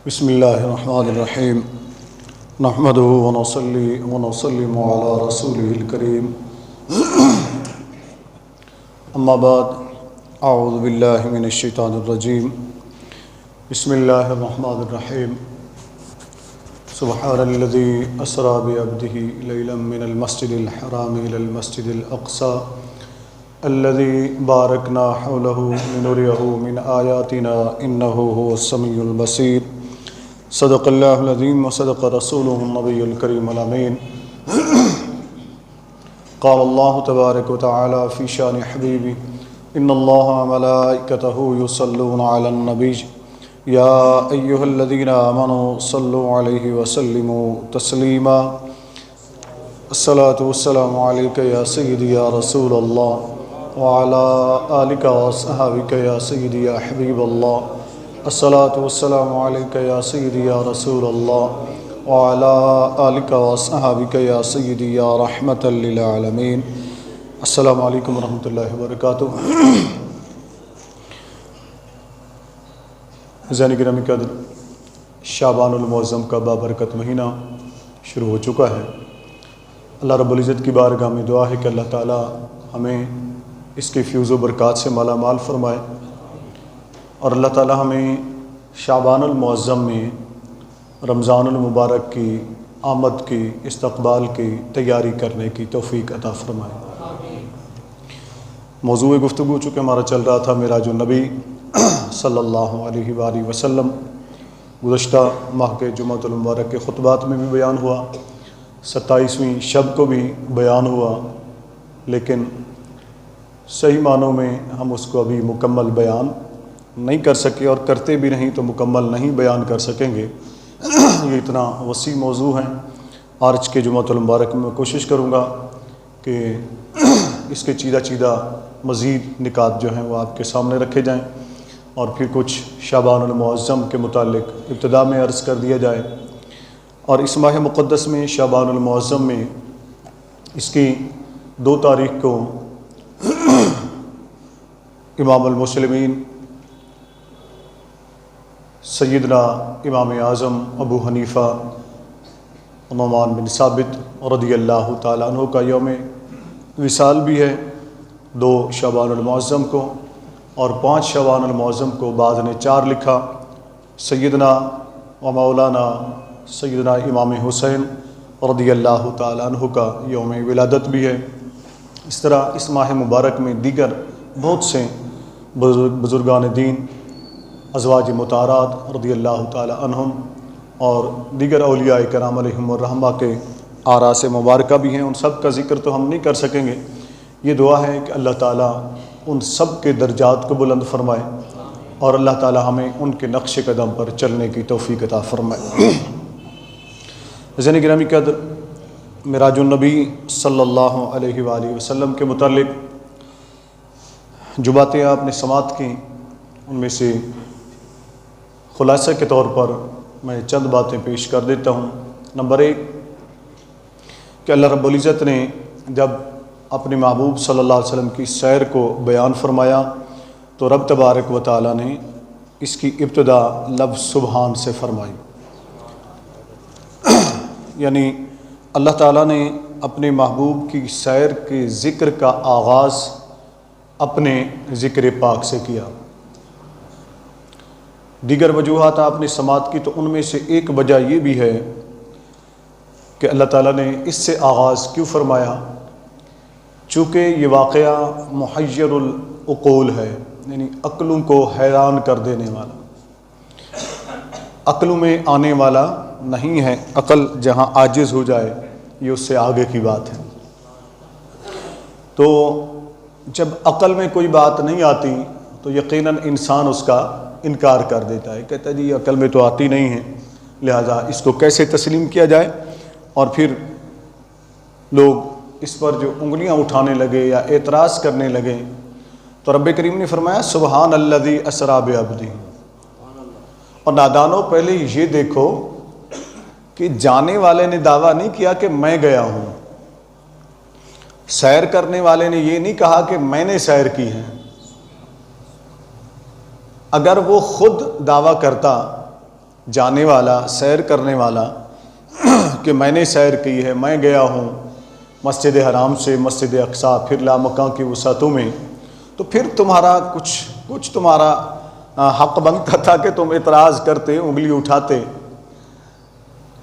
بسم اللہ الرحمن الرحیم نحمدہ ونصلی ونسلم علی رسولہ الکریم اما بعد اعوذ باللہ من الشیطان الرجیم بسم اللہ الرحمن الرحیم سبحان الذی اسری بعبدہ لیلا من المسجد الحرام الی المسجد الاقصی الذي باركنا حوله لنريه من آياتنا إنه هو السميع البصير صدق الله العظيم وصدق رسوله النبي الكريم الأمين قال الله تبارك وتعالى في شان حبيبي إن الله وملائكته يصلون على النبي يا أيها الذين آمنوا صلوا عليه وسلموا تسليما الصلاة والسلام عليك يا سيدي يا رسول الله وعلى آلك وأصحابك يا سيدي يا حبيب الله الصلاة والسلام عليك يا سيدي يا رسول الله وعلى آلك وأصحابك يا سيدي يا رحمة للعالمين السلام علیکم ورحمۃ اللہ وبرکاتہ۔ زین گرامی قدر، شعبان المعظم کا بابرکت مہینہ شروع ہو چکا ہے۔ اللہ رب العزت کی بارگاہ میں دعا ہے کہ اللہ تعالی ہمیں اس کے فیوز و برکات سے مالا مال فرمائے، اور اللہ تعالی ہمیں شعبان المعظم میں رمضان المبارک کی آمد کی، استقبال کی تیاری کرنے کی توفیق عطا فرمائے۔ موضوع گفتگو چونکہ ہمارا چل رہا تھا معراج النبی صلی اللہ علیہ وآلہ وسلم، گزشتہ ماہ کے جمعۃ المبارک کے خطبات میں بھی بیان ہوا، 27ویں شب کو بھی بیان ہوا، لیکن صحیح معنوں میں ہم اس کو ابھی مکمل بیان نہیں کر سکے، اور کرتے بھی نہیں تو مکمل نہیں بیان کر سکیں گے۔ یہ اتنا وسیع موضوع ہے۔ آج کے جمعۃ المبارک میں کوشش کروں گا کہ اس کے چیدہ مزید نکات جو ہیں وہ آپ کے سامنے رکھے جائیں، اور پھر کچھ شعبان المعظم کے متعلق ابتدا میں عرض کر دیا جائے۔ اور اس ماہ مقدس میں شعبان المعظم میں اس کی 2 تاریخ کو امام المسلمین سیدنا امام اعظم ابو حنیفہ نعمان بن ثابت رضی اللہ تعالیٰ عنہ کا یوم وصال بھی ہے، 2 شعبان المعظم کو، اور 5 شعبان المعظم کو بعض نے 4 لکھا۔ سیدنا و مولانا سیدنا امام حسین رضی اللہ تعالیٰ عنہ کا یوم ولادت بھی ہے۔ اس طرح اس ماہ مبارک میں دیگر بہت سے بزرگان دین، ازواج مطہرات رضی اللہ تعالی عنہم، اور دیگر اولیاء کرام علیہم الرحمہ کے آراس مبارکہ بھی ہیں۔ ان سب کا ذکر تو ہم نہیں کر سکیں گے۔ یہ دعا ہے کہ اللہ تعالیٰ ان سب کے درجات کو بلند فرمائے، اور اللہ تعالیٰ ہمیں ان کے نقش قدم پر چلنے کی توفیق عطا فرمائے۔ زین گرامی قدر، معراج النبی صلی اللہ علیہ وآلہ وسلم کے متعلق جو باتیں آپ نے سماعت کی، ان میں سے خلاصہ کے طور پر میں چند باتیں پیش کر دیتا ہوں۔ نمبر 1 کہ اللہ رب العزت نے جب اپنے محبوب صلی اللہ علیہ وسلم کی سیر کو بیان فرمایا تو رب تبارک و تعالیٰ نے اس کی ابتدا لفظ سبحان سے فرمائی، یعنی اللہ تعالیٰ نے اپنے محبوب کی سیر کے ذکر کا آغاز اپنے ذکر پاک سے کیا۔ دیگر وجوہات آپ نے سماعت کی، تو ان میں سے ایک وجہ یہ بھی ہے کہ اللہ تعالیٰ نے اس سے آغاز کیوں فرمایا، چونکہ یہ واقعہ محیر العقول ہے، یعنی عقلوں کو حیران کر دینے والا، عقلوں میں آنے والا نہیں ہے۔ عقل جہاں عاجز ہو جائے یہ اس سے آگے کی بات ہے۔ تو جب عقل میں کوئی بات نہیں آتی تو یقیناً انسان اس کا انکار کر دیتا ہے، کہتا ہے جی عقل میں تو آتی نہیں ہے، لہٰذا اس کو کیسے تسلیم کیا جائے، اور پھر لوگ اس پر جو انگلیاں اٹھانے لگے یا اعتراض کرنے لگے، تو رب کریم نے فرمایا سبحان الذی اسری بعبدہ۔ اور نادانوں، پہلے یہ دیکھو کہ جانے والے نے دعویٰ نہیں کیا کہ میں گیا ہوں، سیر کرنے والے نے یہ نہیں کہا کہ میں نے سیر کی ہے۔ اگر وہ خود دعویٰ کرتا جانے والا، سیر کرنے والا کہ میں نے سیر کی ہے، میں گیا ہوں مسجد حرام سے مسجد اقصیٰ، پھر لامکاں کی وسعتوں میں، تو پھر تمہارا کچھ تمہارا حق بنتا تھا کہ تم اعتراض کرتے، انگلی اٹھاتے۔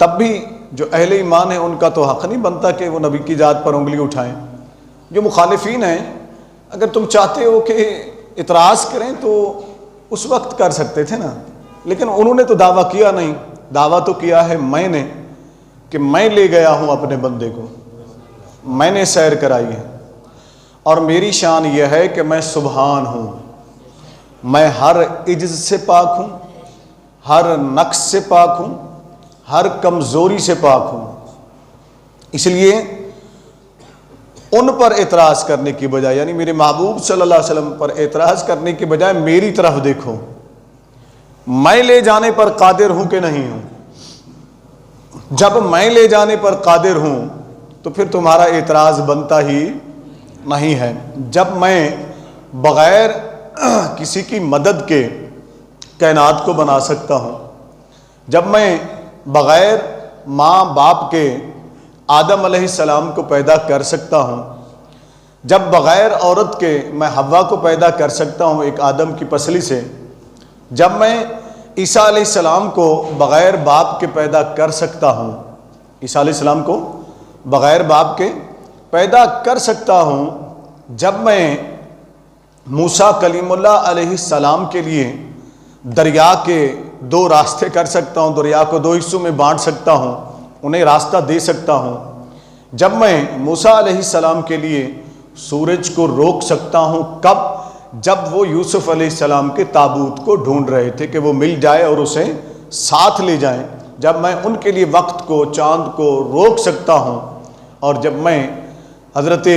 تب بھی جو اہل ایمان ہیں ان کا تو حق نہیں بنتا کہ وہ نبی کی ذات پر انگلی اٹھائیں۔ جو مخالفین ہیں، اگر تم چاہتے ہو کہ اعتراض کریں تو اس وقت کر سکتے تھے نا، لیکن انہوں نے تو دعویٰ کیا نہیں۔ دعویٰ تو کیا ہے میں نے، کہ میں لے گیا ہوں اپنے بندے کو، میں نے سیر کرائی ہے، اور میری شان یہ ہے کہ میں سبحان ہوں، میں ہر عجز سے پاک ہوں، ہر نقص سے پاک ہوں، ہر کمزوری سے پاک ہوں۔ اس لیے ان پر اعتراض کرنے کی بجائے، یعنی میرے محبوب صلی اللہ علیہ وسلم پر اعتراض کرنے کی بجائے میری طرف دیکھو، میں لے جانے پر قادر ہوں کہ نہیں ہوں۔ جب میں لے جانے پر قادر ہوں تو پھر تمہارا اعتراض بنتا ہی نہیں ہے۔ جب میں بغیر کسی کی مدد کے کائنات کو بنا سکتا ہوں، جب میں بغیر ماں باپ کے آدم علیہ السلام کو پیدا کر سکتا ہوں، جب بغیر عورت کے میں حوا کو پیدا کر سکتا ہوں ایک آدم کی پسلی سے، جب میں عیسیٰ علیہ السلام کو بغیر باپ کے پیدا کر سکتا ہوں، عیسیٰ علیہ السلام کو بغیر باپ کے پیدا کر سکتا ہوں، جب میں موسیٰ کلیم اللہ علیہ السلام کے لیے دریا کے 2 راستے کر سکتا ہوں، دریا کو 2 حصوں میں بانٹ سکتا ہوں، انہیں راستہ دے سکتا ہوں، جب میں موسیٰ علیہ السلام کے لیے سورج کو روک سکتا ہوں، کب؟ جب وہ یوسف علیہ السلام کے تابوت کو ڈھونڈ رہے تھے کہ وہ مل جائے اور اسے ساتھ لے جائیں، جب میں ان کے لیے وقت کو، چاند کو روک سکتا ہوں، اور جب میں حضرت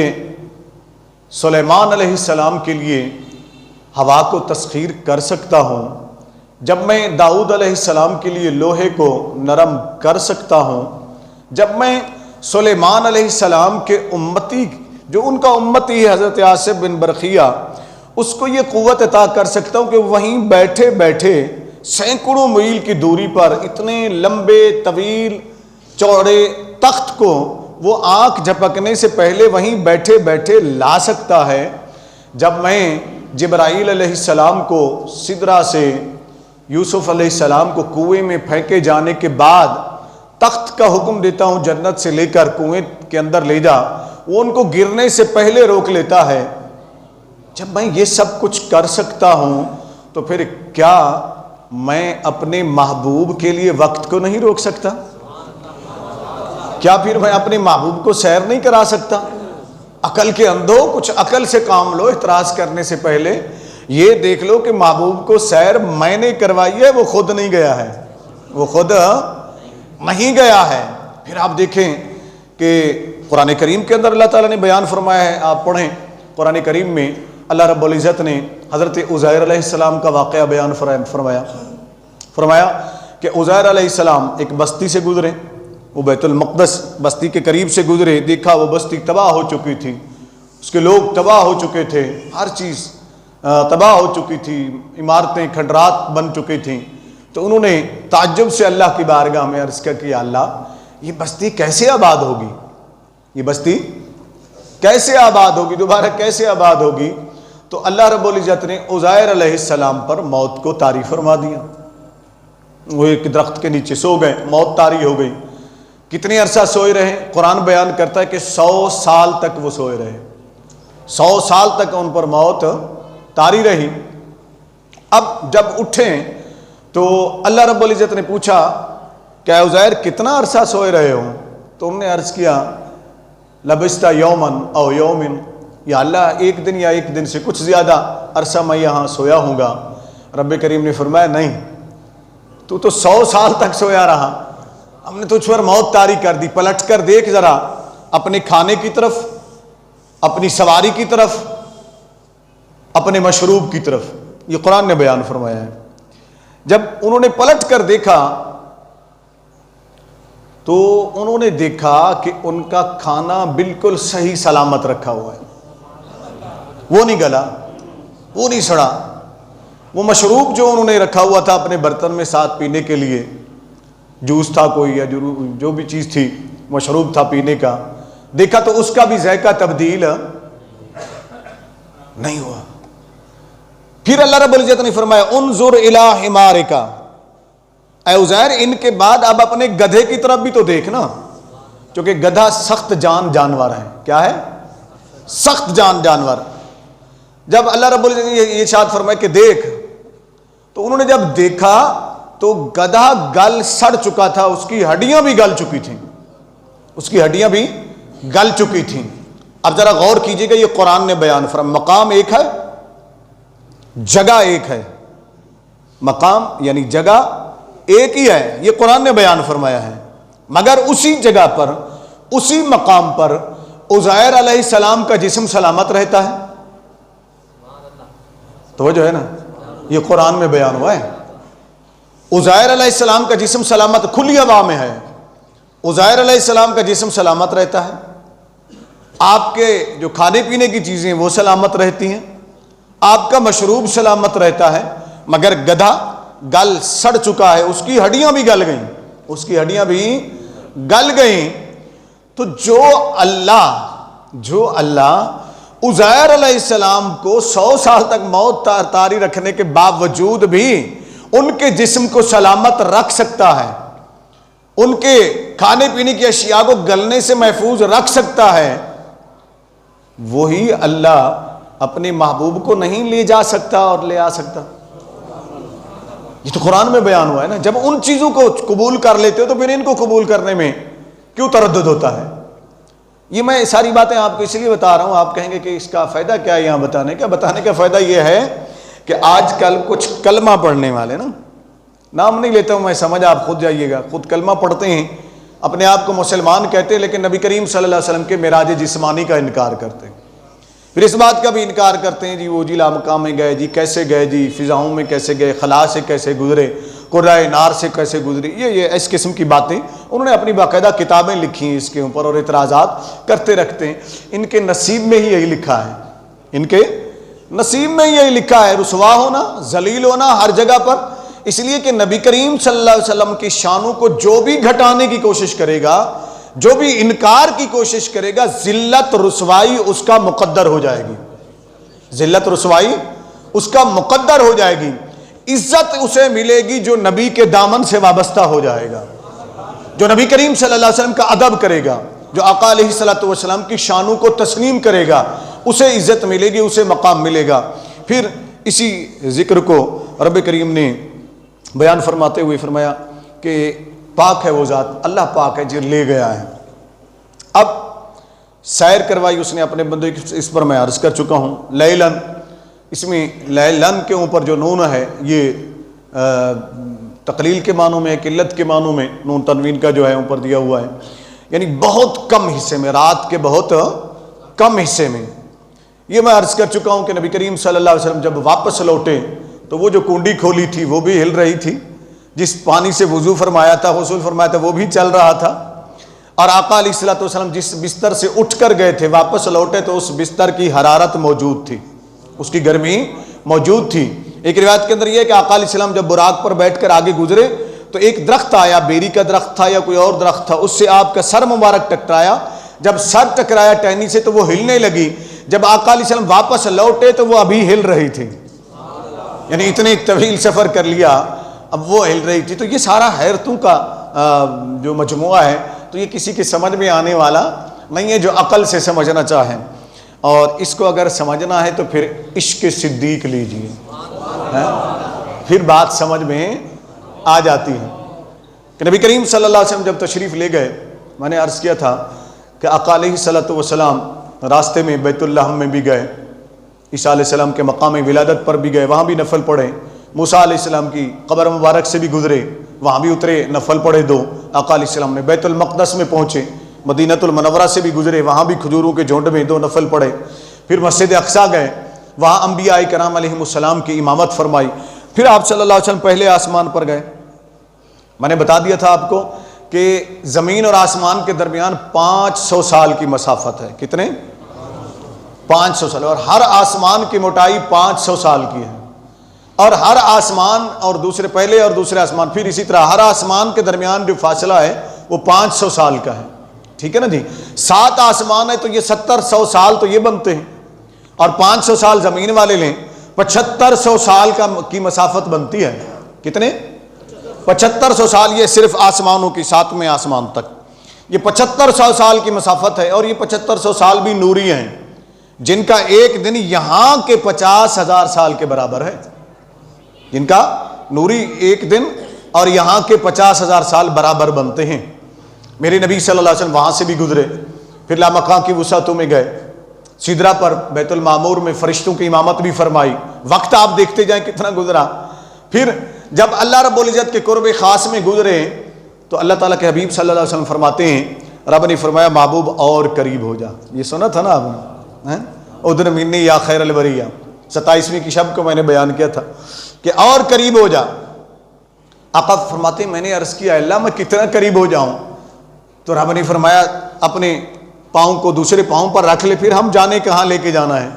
سلیمان علیہ السلام کے لیے ہوا کو تسخیر کر سکتا ہوں، جب میں داؤد علیہ السلام کے لیے لوہے کو نرم کر سکتا ہوں، جب میں سلیمان علیہ السلام کے امتی، جو ان کا امتی ہے حضرت آصف بن برقیہ، اس کو یہ قوت عطا کر سکتا ہوں کہ وہیں بیٹھے بیٹھے سینکڑوں میل کی دوری پر اتنے لمبے طویل چوڑے تخت کو وہ آنکھ جھپکنے سے پہلے وہیں بیٹھے بیٹھے لا سکتا ہے، جب میں جبرائیل علیہ السلام کو سدرہ سے یوسف علیہ السلام کو کنویں میں پھینکے جانے کے بعد تخت کا حکم دیتا ہوں جنت سے لے کر کنویں کے اندر لے جا، وہ ان کو گرنے سے پہلے روک لیتا ہے، جب میں یہ سب کچھ کر سکتا ہوں تو پھر کیا میں اپنے محبوب کے لیے وقت کو نہیں روک سکتا؟ کیا پھر میں اپنے محبوب کو سیر نہیں کرا سکتا؟ عقل کے اندھو، کچھ عقل سے کام لو، اعتراض کرنے سے پہلے یہ دیکھ لو کہ محبوب کو سیر میں نے کروائی ہے، وہ خود نہیں گیا ہے، وہ خود نہیں گیا ہے۔ پھر آپ دیکھیں کہ قرآن کریم کے اندر اللہ تعالیٰ نے بیان فرمایا ہے، آپ پڑھیں قرآن کریم میں اللہ رب العزت نے حضرت عزیر علیہ السلام کا واقعہ بیان فرمایا کہ عزیر علیہ السلام ایک بستی سے گزرے، وہ بیت المقدس بستی کے قریب سے گزرے، دیکھا وہ بستی تباہ ہو چکی تھی، اس کے لوگ تباہ ہو چکے تھے، ہر چیز تباہ ہو چکی تھی، عمارتیں کھنڈرات بن چکی تھیں، تو انہوں نے تعجب سے اللہ کی بارگاہ میں عرض کیا کہ اللہ یہ بستی کیسے آباد ہوگی، یہ بستی کیسے آباد ہوگی، دوبارہ کیسے آباد ہوگی؟ تو اللہ رب العزت نے عزیر علیہ السلام پر موت کو طاری فرما دیا، وہ ایک درخت کے نیچے سو گئے، موت طاری ہو گئی۔ کتنی عرصہ سوئے رہے؟ قرآن بیان کرتا ہے کہ 100 سال تک وہ سوئے رہے، 100 سال تک ان پر موت طاری رہی۔ اب جب اٹھیں تو اللہ رب العزت نے پوچھا کہ عزیر کتنا عرصہ سوئے رہے ہو؟ تو انہوں نے عرض کیا لبست یومن او یومن، یا اللہ ایک دن یا ایک دن سے کچھ زیادہ عرصہ میں یہاں سویا ہوں گا۔ رب کریم نے فرمایا نہیں، تو 100 سال تک سویا رہا، ہم نے تجھ پر موت طاری کر دی، پلٹ کر دیکھ ذرا اپنے کھانے کی طرف، اپنی سواری کی طرف، اپنے مشروب کی طرف، یہ قرآن نے بیان فرمایا ہے۔ جب انہوں نے پلٹ کر دیکھا تو انہوں نے دیکھا کہ ان کا کھانا بالکل صحیح سلامت رکھا ہوا ہے، وہ نہیں گلا، وہ نہیں سڑا، وہ مشروب جو انہوں نے رکھا ہوا تھا اپنے برتن میں ساتھ پینے کے لیے جوس تھا کوئی یا جو بھی چیز تھی مشروب تھا پینے کا، دیکھا تو اس کا بھی ذائقہ تبدیل نہیں ہوا۔ پھر اللہ رب العزت نے فرمایا انظر الی حمارک، اے عزیر ان کے بعد اب اپنے گدھے کی طرف بھی تو دیکھنا، کیونکہ گدھا سخت جانور ہے۔ کیا ہے؟ سخت جانور۔ جب اللہ رب العزت نے یہ ارشاد فرمایا کہ دیکھ، تو انہوں نے جب دیکھا تو گدھا گل سڑ چکا تھا، اس کی ہڈیاں بھی گل چکی تھیں، اس کی ہڈیاں بھی گل چکی تھیں۔ اب ذرا غور کیجئے گا، یہ قرآن نے بیان فرمایا، مقام ایک ہے، جگہ ایک ہے، مقام یعنی جگہ ایک ہی ہے، یہ قرآن نے بیان فرمایا ہے، مگر اسی جگہ پر اسی مقام پر عزیر علیہ السلام کا جسم سلامت رہتا ہے۔ توجہ ہے نا، یہ قرآن میں بیان ہوا ہے۔ عزیر علیہ السلام کا جسم سلامت، کھلی ہوا میں ہے، عزیر علیہ السلام کا جسم سلامت رہتا ہے، آپ کے جو کھانے پینے کی چیزیں وہ سلامت رہتی ہیں، آپ کا مشروب سلامت رہتا ہے، مگر گدھا گل سڑ چکا ہے، اس کی ہڈیاں بھی گل گئیں، اس کی ہڈیاں بھی گل گئیں۔ تو جو اللہ عزیر علیہ السلام کو 100 سال تک موت طاری رکھنے کے باوجود بھی ان کے جسم کو سلامت رکھ سکتا ہے، ان کے کھانے پینے کی اشیاء کو گلنے سے محفوظ رکھ سکتا ہے، وہی اللہ اپنے محبوب کو نہیں لے جا سکتا اور لے آ سکتا؟ یہ تو قرآن میں بیان ہوا ہے نا۔ جب ان چیزوں کو قبول کر لیتے ہو تو پھر ان کو قبول کرنے میں کیوں تردد ہوتا ہے؟ یہ میں ساری باتیں آپ کو اس لیے بتا رہا ہوں، آپ کہیں گے کہ اس کا فائدہ کیا ہے یہاں بتانے کا؟ بتانے کا فائدہ یہ ہے کہ آج کل کچھ کلمہ پڑھنے والے نا، نام نہیں لیتا ہوں میں، سمجھ آپ خود جائیے گا، خود کلمہ پڑھتے ہیں، اپنے آپ کو مسلمان کہتے ہیں، لیکن نبی کریم صلی اللہ علیہ وسلم کے معراج جسمانی کا انکار کرتے ہیں، پھر اس بات کا بھی انکار کرتے ہیں جی وہ جی لامقام میں گئے، جی کیسے گئے، جی فضاؤں میں کیسے گئے، خلا سے کیسے گزرے، قرائے نار سے کیسے گزری، یہ اس قسم کی باتیں انہوں نے اپنی باقاعدہ کتابیں لکھی ہیں اس کے اوپر، اور اعتراضات کرتے رکھتے ہیں۔ ان کے نصیب میں ہی یہی لکھا ہے، ان کے نصیب میں یہی لکھا ہے، رسوا ہونا، ذلیل ہونا ہر جگہ پر، اس لیے کہ نبی کریم صلی اللہ علیہ وسلم کی شانوں کو جو بھی گھٹانے کی کوشش کرے گا، جو بھی انکار کی کوشش کرے گا، ذلت رسوائی اس کا مقدر ہو جائے گی، ذلت رسوائی اس کا مقدر ہو جائے گی۔ عزت اسے ملے گی جو نبی کے دامن سے وابستہ ہو جائے گا، جو نبی کریم صلی اللہ علیہ وسلم کا ادب کرے گا، جو آقا علیہ الصلوۃ والسلام کی شانوں کو تسلیم کرے گا، اسے عزت ملے گی، اسے مقام ملے گا۔ پھر اسی ذکر کو رب کریم نے بیان فرماتے ہوئے فرمایا کہ پاک ہے وہ ذات، اللہ پاک ہے جو لے گیا ہے۔ اب سیر کروائی اس نے اپنے بندے کی، اس پر میں عرض کر چکا ہوں، لیلن، اس میں لیلن کے اوپر جو نون ہے یہ تقلیل کے معنوں میں، قلت کے معنوں میں، نون تنوین کا جو ہے اوپر دیا ہوا ہے، یعنی بہت کم حصے میں، رات کے بہت کم حصے میں۔ یہ میں عرض کر چکا ہوں کہ نبی کریم صلی اللہ علیہ وسلم جب واپس لوٹے تو وہ جو کنڈی کھولی تھی وہ بھی ہل رہی تھی، جس پانی سے وضو فرمایا تھا، غسل فرمایا تھا، وہ بھی چل رہا تھا، اور آقا علیہ الصلوۃ والسلام جس بستر سے اٹھ کر گئے تھے واپس لوٹے تو اس بستر کی حرارت موجود تھی، اس کی گرمی موجود تھی۔ ایک روایت کے اندر یہ ہے کہ آقا علیہ السلام جب براق پر بیٹھ کر آگے گزرے تو ایک درخت آیا، بیری کا درخت تھا یا کوئی اور درخت تھا، اس سے آپ کا سر مبارک ٹکرایا، جب سر ٹکرایا ٹہنی سے تو وہ ہلنے لگی، جب آقا علیہ السلام واپس لوٹے تو وہ ابھی ہل رہی تھی، یعنی اتنے طویل سفر کر لیا اب وہ ہل رہی تھی۔ تو یہ سارا حیرتوں کا جو مجموعہ ہے تو یہ کسی کے سمجھ میں آنے والا نہیں ہے جو عقل سے سمجھنا چاہیں، اور اس کو اگر سمجھنا ہے تو پھر عشق صدیق لیجئے، پھر بات سمجھ میں آ جاتی ہے کہ نبی کریم صلی اللہ علیہ وسلم جب تشریف لے گئے، میں نے عرض کیا تھا کہ آقا علیہ الصلوۃ والسلام راستے میں بیت اللہ میں بھی گئے، عیسیٰ علیہ السلام کے مقام ولادت پر بھی گئے، وہاں بھی نفل پڑھے، موسیٰ علیہ السلام کی قبر مبارک سے بھی گزرے، وہاں بھی اترے، نفل پڑھے 2 آقا علیہ السلام نے، بیت المقدس میں پہنچے، مدینۃ المنورہ سے بھی گزرے، وہاں بھی کھجوروں کے جھنڈ میں 2 نفل پڑھے، پھر مسجد اقصیٰ گئے، وہاں انبیاء کرام علیہم السلام کی امامت فرمائی، پھر آپ صلی اللہ علیہ وسلم پہلے آسمان پر گئے۔ میں نے بتا دیا تھا آپ کو کہ زمین اور آسمان کے درمیان 500 سال کی مسافت ہے، کتنے؟ 500 سال، اور ہر آسمان کی موٹائی 500 سال کی ہے، اور ہر آسمان اور دوسرے پہلے اور دوسرے آسمان، پھر اسی طرح ہر آسمان کے درمیان جو فاصلہ ہے وہ 500 سال کا ہے، ٹھیک ہے نا جی. 7 آسمان ہے تو یہ 70-100 سال تو یہ بنتے ہیں، اور 500 سال زمین والے لیں 7500 سال کی مسافت بنتی ہے. کتنے؟ 7500 سال. یہ صرف آسمانوں کی 7ویں آسمان تک یہ 7500 سال کی مسافت ہے. اور یہ 7500 سال بھی نوری ہیں، جن کا ایک دن یہاں کے 50,000 سال کے برابر ہے. جن کا نوری ایک دن اور یہاں کے 50,000 سال برابر بنتے ہیں. میرے نبی صلی اللہ علیہ وسلم وہاں سے بھی گزرے، پھر لامکان کی وسعتوں میں گئے، سدرہ پر بیت المعمور میں فرشتوں کی امامت بھی فرمائی. وقت آپ دیکھتے جائیں کتنا گزرا. پھر جب اللہ رب العزت کے قرب خاص میں گزرے تو اللہ تعالیٰ کے حبیب صلی اللہ علیہ وسلم فرماتے ہیں، رب نے فرمایا محبوب اور قریب ہو جا. یہ سنا تھا نا آپ نے، ادھر منی یا خیر البریہ، 27ویں کی شب کو میں نے بیان کیا تھا کہ اور قریب ہو جا. آقا فرماتے ہیں میں نے عرض کیا اللہ میں کتنا قریب ہو جاؤں؟ تو رب نے فرمایا اپنے پاؤں کو دوسرے پاؤں پر رکھ لے، پھر ہم جانے کہاں لے کے جانا ہے.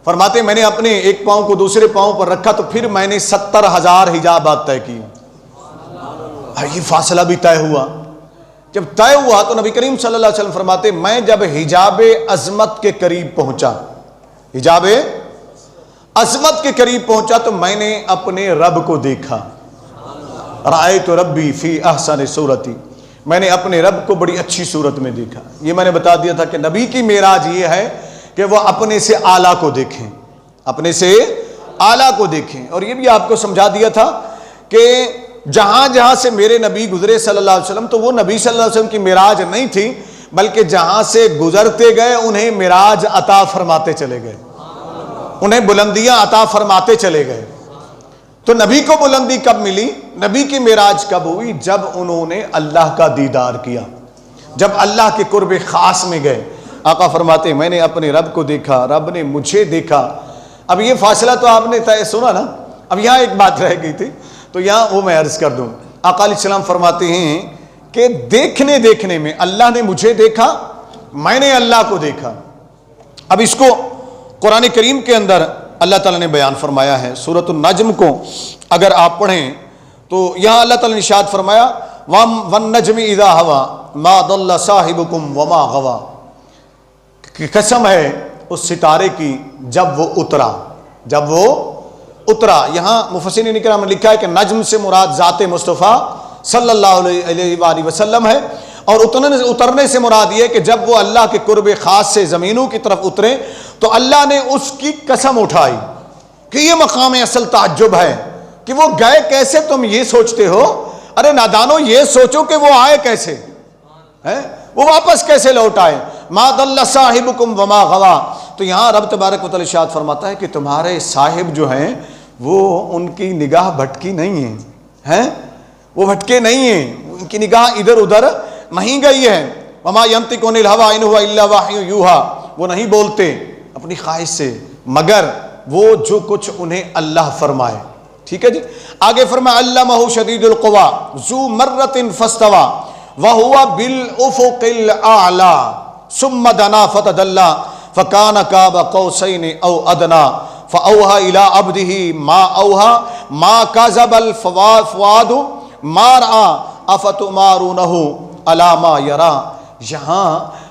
فرماتے ہیں میں نے اپنے ایک پاؤں کو دوسرے پاؤں پر رکھا تو پھر میں نے 70,000 حجابات طے کی. یہ فاصلہ بھی طے ہوا. جب طے ہوا تو نبی کریم صلی اللہ علیہ وسلم فرماتے ہیں میں جب حجاب عظمت کے قریب پہنچا، حجاب عظمت کے قریب پہنچا تو میں نے اپنے رب کو دیکھا. رأیت ربی فی احسن صورتی، میں نے اپنے رب کو بڑی اچھی صورت میں دیکھا. یہ میں نے بتا دیا تھا کہ نبی کی معراج یہ ہے کہ وہ اپنے سے اعلیٰ کو دیکھیں، اپنے سے اعلیٰ کو دیکھیں. اور یہ بھی آپ کو سمجھا دیا تھا کہ جہاں جہاں سے میرے نبی گزرے صلی اللہ علیہ وسلم تو وہ نبی صلی اللہ علیہ وسلم کی معراج نہیں تھی، بلکہ جہاں سے گزرتے گئے انہیں معراج عطا فرماتے چلے گئے، انہیں بلندیاں عطا فرماتے چلے گئے. تو نبی کو بلندی کب ملی، نبی کی معراج کب ہوئی؟ جب انہوں نے اللہ کا دیدار کیا، جب اللہ کے قرب خاص میں گئے. آقا فرماتے ہیں میں نے اپنے رب کو دیکھا، رب نے مجھے دیکھا. اب یہ فاصلہ تو آپ نے طے سنا نا. اب یہاں ایک بات رہ گئی تھی تو یہاں وہ میں عرض کر دوں. آقا علیہ السلام فرماتے ہیں کہ دیکھنے میں اللہ نے مجھے دیکھا، میں نے اللہ کو دیکھا. اب اس کو قرآن کریم کے اندر اللہ تعالیٰ نے بیان فرمایا ہے. سورۃ النجم کو اگر آپ پڑھیں تو یہاں اللہ تعالیٰ نے ارشاد فرمایا وَالنَّجْمِ إِذَا هَوَى مَا ضَلَّ صَاحِبُكُمْ وَمَا غَوَى، قسم ہے اس ستارے کی جب وہ اترا، جب وہ اترا. یہاں مفسرین کرام نے لکھا ہے کہ نجم سے مراد ذات مصطفیٰ صلی اللہ علیہ وآلہ وسلم ہے، اور اترنے سے مراد یہ کہ جب وہ اللہ کے قرب خاص سے زمینوں کی طرف اترے تو اللہ نے اس کی قسم اٹھائی کہ یہ مقام اصل تعجب ہے کہ وہ گئے کیسے. تم یہ سوچتے ہو، ارے نادانو یہ سوچو کہ وہ آئے کیسے، وہ واپس کیسے لوٹ آئے. ما ضل صاحبکم وما غوا. تو یہاں رب تبارک و تعالی ارشاد فرماتا ہے کہ تمہارے صاحب جو ہیں وہ ان کی نگاہ بھٹکی نہیں ہے، وہ بھٹکے نہیں ہیں، ان کی نگاہ ادھر ادھر نہیں گئی ہے. وما ينطق عن الهوى ان هو الا وحی یوحى، وہ نہیں بولتے اپنی خواہش سے مگر وہ جو کچھ انہیں اللہ فرمائے. ٹھیک ہے جی. آگے فرمایا علمہ شدید القوى ذو مرۃ فاستوى وهو بالافق الاعلى ثم دنا فتدلى فكان قاب قوسين او ادنى فاوحى الى عبده ما اوحى ما كذب الفؤاد ما راى افتمارونه على ما يرى. یہاں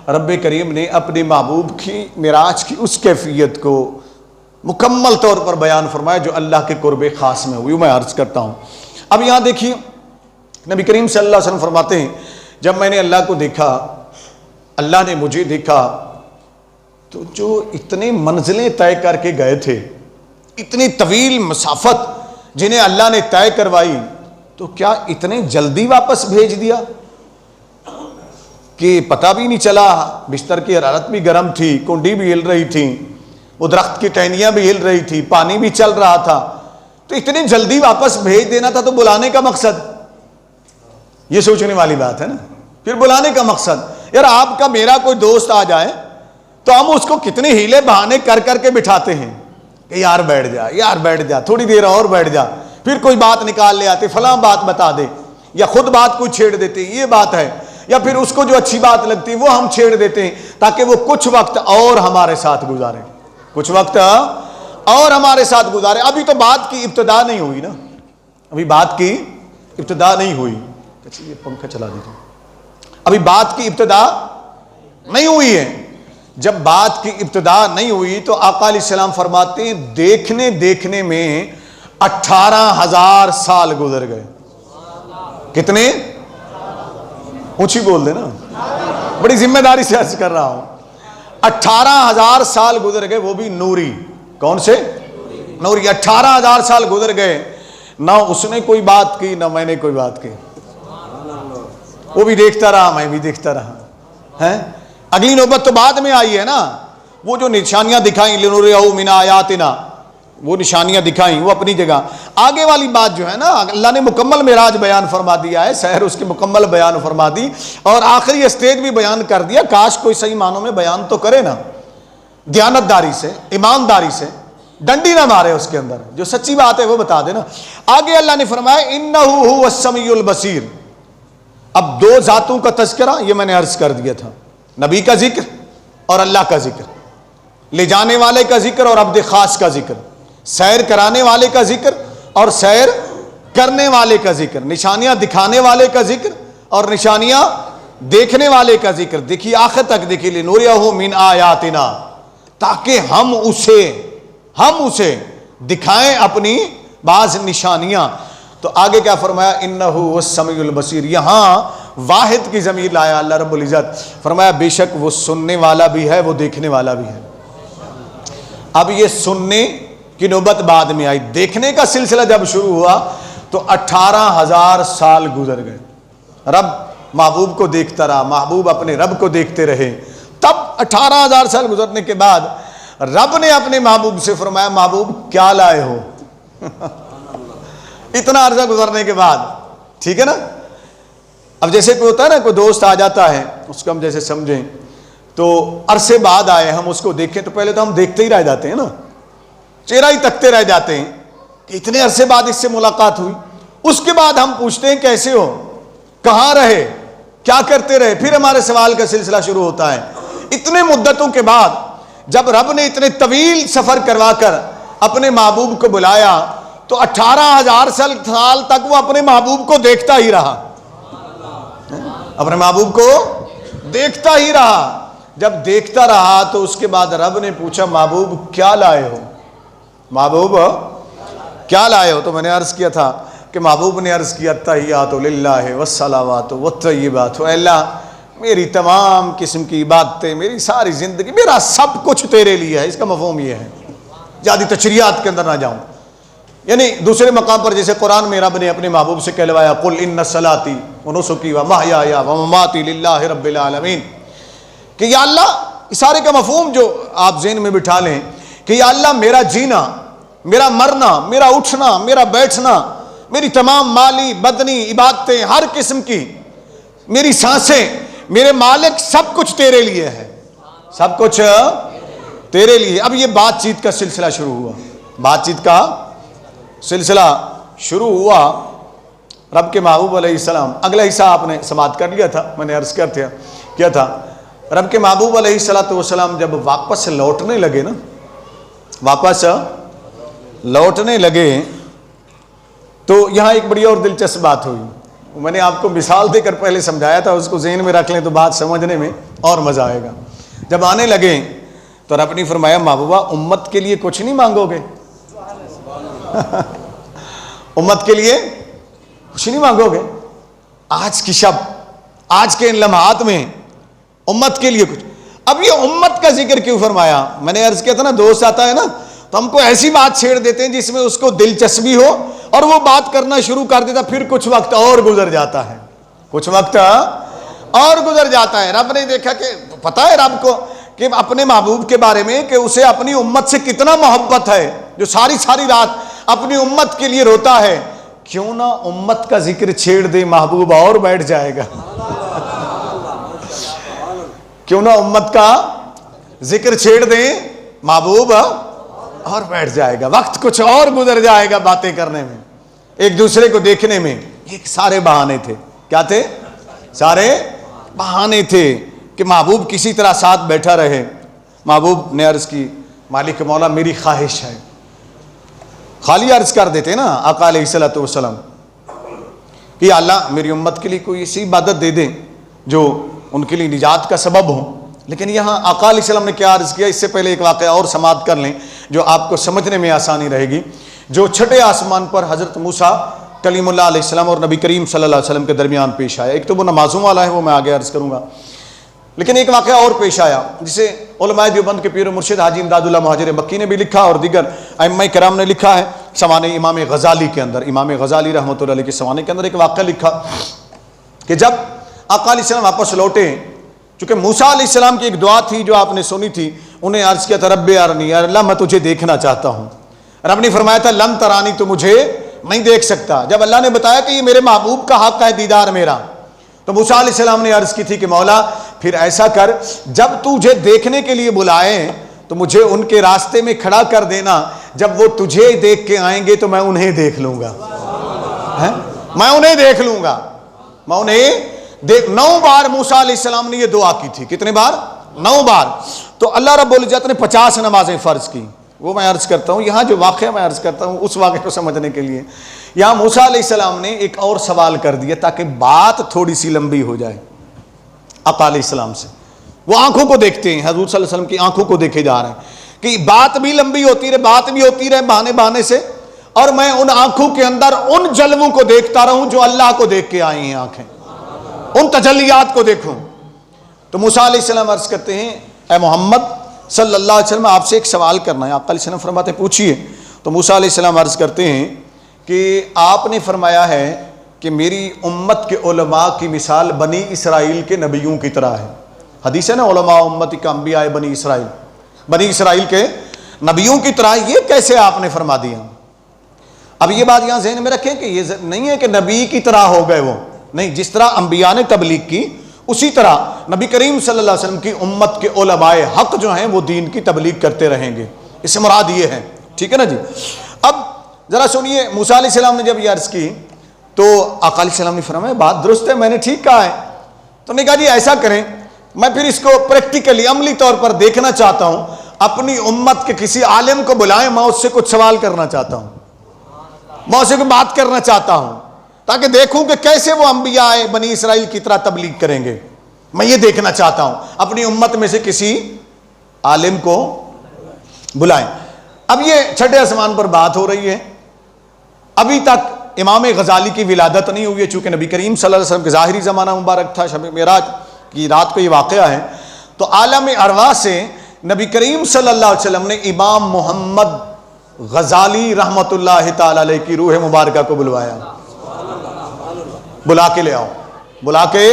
رب کریم نے اپنے محبوب کی معراج کی اس کیفیت کو مکمل طور پر بیان فرمایا جو اللہ کے قرب خاص میں ہوئی. میں عرض کرتا ہوں. اب یہاں دیکھیے نبی کریم صلی اللہ علیہ وسلم فرماتے ہیں جب میں نے اللہ کو دیکھا، اللہ نے مجھے دیکھا، تو جو اتنے منزلیں طے کر کے گئے تھے، اتنی طویل مسافت جنہیں اللہ نے طے کروائی، تو کیا اتنے جلدی واپس بھیج دیا کہ پتہ بھی نہیں چلا؟ بستر کی حرارت بھی گرم تھی، کنڈی بھی ہل رہی تھی، وہ درخت کی ٹہنیاں بھی ہل رہی تھی، پانی بھی چل رہا تھا، تو اتنی جلدی واپس بھیج دینا تھا. تو بلانے کا مقصد، یہ سوچنے والی بات ہے نا. پھر بلانے کا مقصد، یار آپ کا میرا کوئی دوست آ جائے تو ہم اس کو کتنے ہیلے بہانے کر کر کے بٹھاتے ہیں کہ یار بیٹھ جا، یار بیٹھ جا، تھوڑی دیر اور بیٹھ جا، پھر کوئی بات نکال لے آتے، فلاں بات بتا دے، یا خود بات کوئی چھیڑ دیتے یہ بات ہے، یا پھر اس کو جو اچھی بات لگتی ہے وہ ہم چھیڑ دیتے ہیں تاکہ وہ کچھ وقت اور ہمارے ساتھ گزارے، کچھ وقت اور ہمارے ساتھ گزارے. ابھی تو بات کی ابتدا نہیں ہوئی نا, ابھی بات کی ابتدا نہیں ہوئی. اچھا یہ پنکھا چلا دیجیے. ابھی بات کی ابتدا نہیں ہوئی ہے. جب بات کی ابتدا نہیں ہوئی تو آقا علیہ السلام فرماتے ہیں دیکھنے دیکھنے میں 18,000 سال گزر گئے. کتنے؟ اونچی بول دے نا, بڑی ذمہ داری سے عرض کر رہا ہوں. 18,000 سال گزر گئے, وہ بھی نوری. کون سے؟ نوری. 18,000 سال گزر گئے, نہ اس نے کوئی بات کی نہ میں نے کوئی بات کی. وہ بھی دیکھتا رہا, میں بھی دیکھتا رہا. اگلی نوبت تو بعد میں آئی ہے نا, وہ جو نشانیاں دکھائیں لنُرِيَهُ مِنْ آیاتنا, وہ نشانیاں دکھائیں, وہ اپنی جگہ. آگے والی بات جو ہے نا, اللہ نے مکمل معراج بیان فرما دیا ہے, سحر اس کی مکمل بیان فرما دی, اور آخری اسٹیج بھی بیان کر دیا. کاش کوئی صحیح معنوں میں بیان تو کرے نا, دیانتداری سے, ایمانداری سے, ڈنڈی نہ مارے اس کے اندر, جو سچی بات ہے وہ بتا دے نا. آگے اللہ نے فرمایا اِنَّهُ هُوَ السَّمِيعُ الْبَصِيرُ. اب دو ذاتوں کا تذکرہ یہ میں نے عرض کر دیا تھا, نبی کا ذکر اور اللہ کا ذکر, لے جانے والے کا ذکر اور عبد خاص کا ذکر, سیر کرانے والے کا ذکر اور سیر کرنے والے کا ذکر, نشانیاں دکھانے والے کا ذکر اور نشانیاں دیکھنے والے کا ذکر. دیکھیے آخر تک دیکھیے, لِنُرِيَهُ مِنْ آیاتنا, تاکہ ہم اسے دکھائیں اپنی بعض نشانیاں. تو آگے کیا فرمایا, اِنَّهُ هُوَ السَّمِيعُ الْبَصِيرُ. یہاں واحد کی ضمیر لایا اللہ رب العزت, فرمایا بے شک وہ سننے والا بھی ہے, وہ دیکھنے والا بھی ہے. اب یہ سننے کی نوبت بعد میں آئی, دیکھنے کا سلسلہ جب شروع ہوا تو 18,000 سال گزر گئے. رب محبوب کو دیکھتا رہا, محبوب اپنے رب کو دیکھتے رہے. تب 18,000 سال گزرنے کے بعد رب نے اپنے محبوب سے فرمایا محبوب کیا لائے ہو. اتنا عرصہ گزرنے کے بعد, ٹھیک ہے نا. اب جیسے کوئی ہوتا ہے نا, کوئی دوست آ جاتا ہے, اس کو ہم جیسے سمجھیں تو عرصے بعد آئے, ہم اس کو دیکھیں تو پہلے تو ہم دیکھتے ہی رہ جاتے ہیں نا, چہرہ ہی تکتے رہ جاتے ہیں کہ اتنے عرصے بعد اس سے ملاقات ہوئی. اس کے بعد ہم پوچھتے ہیں کیسے ہو, کہاں رہے, کیا کرتے رہے, پھر ہمارے سوال کا سلسلہ شروع ہوتا ہے. اتنے مدتوں کے بعد جب رب نے اتنے طویل سفر کروا کر اپنے محبوب کو بلایا تو 18,000 سال تک وہ اپنے محبوب کو دیکھتا ہی رہا, اپنے محبوب کو دیکھتا ہی رہا. جب دیکھتا رہا تو اس کے بعد رب نے پوچھا محبوب کیا لائے ہو, محبوب کیا لائے ہو. تو میں نے عرض کیا تھا کہ محبوب نے عرض کیا التحیات للہ والصلوات والطیبات, اے اللہ میری تمام قسم کی عبادتیں, میری ساری زندگی, میرا سب کچھ تیرے لیے ہے. اس کا مفہوم یہ ہے, زیادہ تشریحات کے اندر نہ جاؤں. یعنی دوسرے مقام پر جیسے قرآن میں رب نے اپنے محبوب سے کہلوایا قل ان صلاتی ونسکی ومحیایا ومماتی للہ رب العالمین, کہ یا اللہ, اشارے کا مفہوم جو آپ ذہن میں بٹھا لیں کہ یا اللہ میرا جینا, میرا مرنا, میرا اٹھنا, میرا بیٹھنا, میری تمام مالی بدنی عبادتیں ہر قسم کی, میری سانسیں, میرے مالک, سب کچھ تیرے لیے ہے, سب کچھ تیرے لیے. اب یہ بات چیت کا سلسلہ شروع ہوا, بات چیت کا سلسلہ شروع ہوا. رب کے محبوب علیہ السلام, اگلا حصہ آپ نے سماعت کر لیا تھا, میں نے عرض کیا تھا. رب کے محبوب علیہ السلام جب واپس لوٹنے لگے نا, واپس لوٹنے لگے تو یہاں ایک بڑی اور دلچسپ بات ہوئی. میں نے آپ کو مثال دے کر پہلے سمجھایا تھا, اس کو ذہن میں رکھ لیں تو بات سمجھنے میں اور مزہ آئے گا. جب آنے لگے تو رب نے فرمایا محبوبہ امت کے لیے کچھ نہیں مانگو گے, امت کے لیے کچھ نہیں مانگو گے. آج کی شب, آج کے ان لمحات میں امت کے لیے کچھ. اب یہ امت کا ذکر کیوں فرمایا؟ میں نے عرض کیا تھا نا, دوست آتا ہے نا تو ہم کو ایسی بات چھیڑ دیتے ہیں جس میں اس کو دلچسپی ہو اور وہ بات کرنا شروع کر دیتا, پھر کچھ وقت اور گزر جاتا ہے, کچھ وقت اور گزر جاتا ہے. رب نے دیکھا کہ پتہ ہے رب کو کہ اپنے محبوب کے بارے میں کہ اسے اپنی امت سے کتنا محبت ہے, جو ساری رات اپنی امت کے لیے روتا ہے. کیوں نہ امت کا ذکر چھیڑ دے, محبوب اور بیٹھ جائے گا. کیوں نہ امت کا ذکر چھیڑ دیں, محبوب اور بیٹھ جائے گا, وقت کچھ اور گزر جائے گا باتیں کرنے میں, ایک دوسرے کو دیکھنے میں. یہ سارے بہانے تھے. کیا تھے؟ سارے بہانے تھے کہ محبوب کسی طرح ساتھ بیٹھا رہے. محبوب نے عرض کی مالک مولا میری خواہش ہے, خالی عرض کر دیتے نا آقا علیہ الصلوۃ والسلام کہ یا اللہ میری امت کے لیے کوئی ایسی عبادت دے دے جو ان کے لیے نجات کا سبب ہو. لیکن یہاں آقا علیہ السلام نے کیا عرض کیا؟ اس سے پہلے ایک واقعہ اور سماعت کر لیں جو آپ کو سمجھنے میں آسانی رہے گی. جو چھٹے آسمان پر حضرت موسیٰ کلیم اللہ علیہ السلام اور نبی کریم صلی اللہ علیہ وسلم کے درمیان پیش آیا. ایک تو وہ نمازوں والا ہے، وہ میں آگے عرض کروں گا، لیکن ایک واقعہ اور پیش آیا جسے علماء دیوبند کے پیر و مرشد حاجی امداد اللہ مہاجر مکی نے بھی لکھا اور دیگر ائمہ کرام نے لکھا ہے. سوانح امام غزالی کے اندر، امام غزالی رحمۃ اللہ علیہ کے سوانح کے اندر ایک واقعہ لکھا کہ جب آقا علیہ السلام واپس لوٹے، چونکہ موسیٰ علیہ السلام کی ایک دعا تھی جو آپ نے سنی تھی، انہیں عرض کیا تھا رب ارنی، یا اللہ میں تجھے دیکھنا چاہتا ہوں. رب نے فرمایا تھا لن ترانی، تو مجھے نہیں دیکھ سکتا. جب اللہ نے بتایا کہ یہ میرے محبوب کا حق ہے دیدار میرا، تو موسیٰ علیہ السلام نے عرض کی تھی کہ مولا پھر ایسا کر، جب تجھے دیکھنے کے لیے بلائیں تو مجھے ان کے راستے میں کھڑا کر دینا، جب وہ تجھے دیکھ کے آئیں گے تو میں انہیں دیکھ لوں گا. میں انہیں دیکھ لوں گا، میں انہیں دیکھ. 9 بار موسیٰ علیہ السلام نے یہ دعا کی تھی. کتنے بار؟ 9 بار. تو اللہ رب العزت نے 50 نمازیں فرض کی. وہ میں عرض کرتا ہوں، یہاں جو واقعہ میں عرض کرتا ہوں اس واقعے کو سمجھنے کے لیے یہاں موسیٰ علیہ السلام نے ایک اور سوال کر دیا تاکہ بات تھوڑی سی لمبی ہو جائے. آقا علیہ السلام سے وہ آنکھوں کو دیکھتے ہیں، حضور صلی اللہ علیہ وسلم کی آنکھوں کو دیکھے جا رہے ہیں کہ بات بھی لمبی ہوتی رہے، بات بھی ہوتی رہے بہانے بہانے سے، اور میں ان آنکھوں کے اندر ان جلووں کو دیکھتا رہوں جو اللہ کو دیکھ کے آئی ہیں آنکھیں، ان تجلیات کو دیکھوں. تو موسیٰ علیہ السلام عرض کرتے ہیں اے محمد صلی اللہ علیہ وسلم آپ سے ایک سوال کرنا ہے. آقا علیہ السلام فرماتے ہیں پوچھیے. تو موسیٰ علیہ السلام عرض کرتے ہیں کہ آپ نے فرمایا ہے کہ میری امت کے علماء کی مثال بنی اسرائیل کے نبیوں کی طرح ہے. حدیث ہے نا علماء امتی کا انبیاء بنی اسرائیل، بنی اسرائیل کے نبیوں کی طرح. یہ کیسے آپ نے فرما دیا؟ اب یہ بات یہاں ذہن میں رکھیں کہ یہ نہیں ہے کہ نبی کی طرح ہو گئے وہ، نہیں. جس طرح انبیاء نے تبلیغ کی اسی طرح نبی کریم صلی اللہ علیہ وسلم کی امت کے علماء حق جو ہیں وہ دین کی تبلیغ کرتے رہیں گے. اس سے مراد یہ ہے. ٹھیک ہے نا جی. اب ذرا سنیے، موسیٰ علیہ السلام نے جب یہ عرض کی تو آقا علیہ السلام نے فرمایا بات درست ہے، میں نے ٹھیک کہا ہے. تو نے کہا جی ایسا کریں، میں پھر اس کو پریکٹیکلی عملی طور پر دیکھنا چاہتا ہوں، اپنی امت کے کسی عالم کو بلائیں، میں اس سے کچھ سوال کرنا چاہتا ہوں، میں اس سے کوئی بات کرنا چاہتا ہوں تاکہ دیکھوں کہ کیسے وہ انبیاء بنی اسرائیل کی طرح تبلیغ کریں گے. میں یہ دیکھنا چاہتا ہوں، اپنی امت میں سے کسی عالم کو بلائیں. اب یہ چھٹے آسمان پر بات ہو رہی ہے. ابھی تک امام غزالی کی ولادت نہیں ہوئی ہے، چونکہ نبی کریم صلی اللہ علیہ وسلم کے ظاہری زمانہ مبارک تھا، شب معراج کی رات کو یہ واقعہ ہے. تو عالم ارواح سے نبی کریم صلی اللہ علیہ وسلم نے امام محمد غزالی رحمۃ اللہ تعالی علیہ کی روح مبارکہ کو بلوایا. بلا کے لے آؤ، بلا کے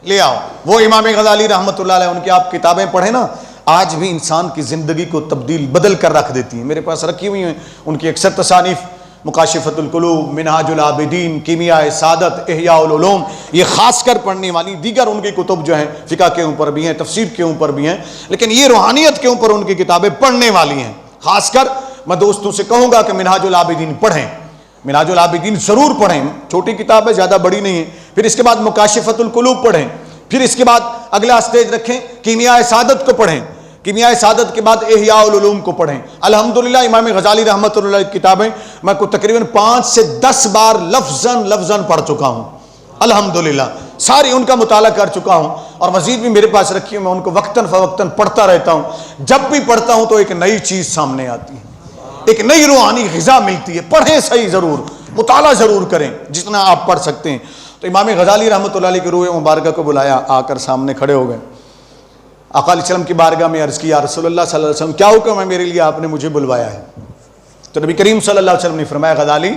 لے آؤ. وہ امام غزالی رحمۃ اللہ علیہ، ان کی آپ کتابیں پڑھیں نا، آج بھی انسان کی زندگی کو تبدیل بدل کر رکھ دیتی ہیں. میرے پاس رکھی ہوئی ہیں ان کی اکثر تصانیف، مکاشفۃ القلوب، منہاج العابدین، کیمیاء سعادت، احیاء العلوم، یہ خاص کر پڑھنے والی. دیگر ان کی کتب جو ہیں فقہ کے اوپر بھی ہیں، تفسیر کے اوپر بھی ہیں، لیکن یہ روحانیت کے اوپر ان کی کتابیں پڑھنے والی ہیں. خاص کر میں دوستوں سے کہوں گا کہ منہاج العابدین پڑھیں، منہاج العابدین ضرور پڑھیں. چھوٹی کتاب ہے، زیادہ بڑی نہیں ہے. پھر اس کے بعد مکاشفۃ القلوب پڑھیں. پھر اس کے بعد اگلا سٹیج رکھیں، کیمیاء سعادت کو پڑھیں. کیمیاء سعادت کے بعد احیاء العلوم کو پڑھیں. الحمدللہ امام غزالی رحمۃ اللہ علیہ کی کتابیں میں کو تقریباً 5 سے 10 بار لفظاً پڑھ چکا ہوں. الحمدللہ ساری ان کا مطالعہ کر چکا ہوں، اور مزید بھی میرے پاس رکھی ہوں. میں ان کو وقتاً فوقتاً پڑھتا رہتا ہوں. جب بھی پڑھتا ہوں تو ایک نئی چیز سامنے آتی ہے، ایک نئی روحانی غذا ملتی ہے. پڑھیں صحیح، ضرور مطالعہ ضرور کریں جتنا آپ پڑھ سکتے ہیں. تو امام غزالی رحمۃ اللہ علیہ کی روح مبارکہ کو بلایا، آ کر سامنے کھڑے ہو گئے. آقا علیہ السلام کی بارگاہ میں عرض کی یا رسول اللہ صلی اللہ علیہ وسلم کیا حکم ہے میرے لیے، آپ نے مجھے بلوایا ہے. تو نبی کریم صلی اللہ علیہ وسلم نے فرمایا غزالی،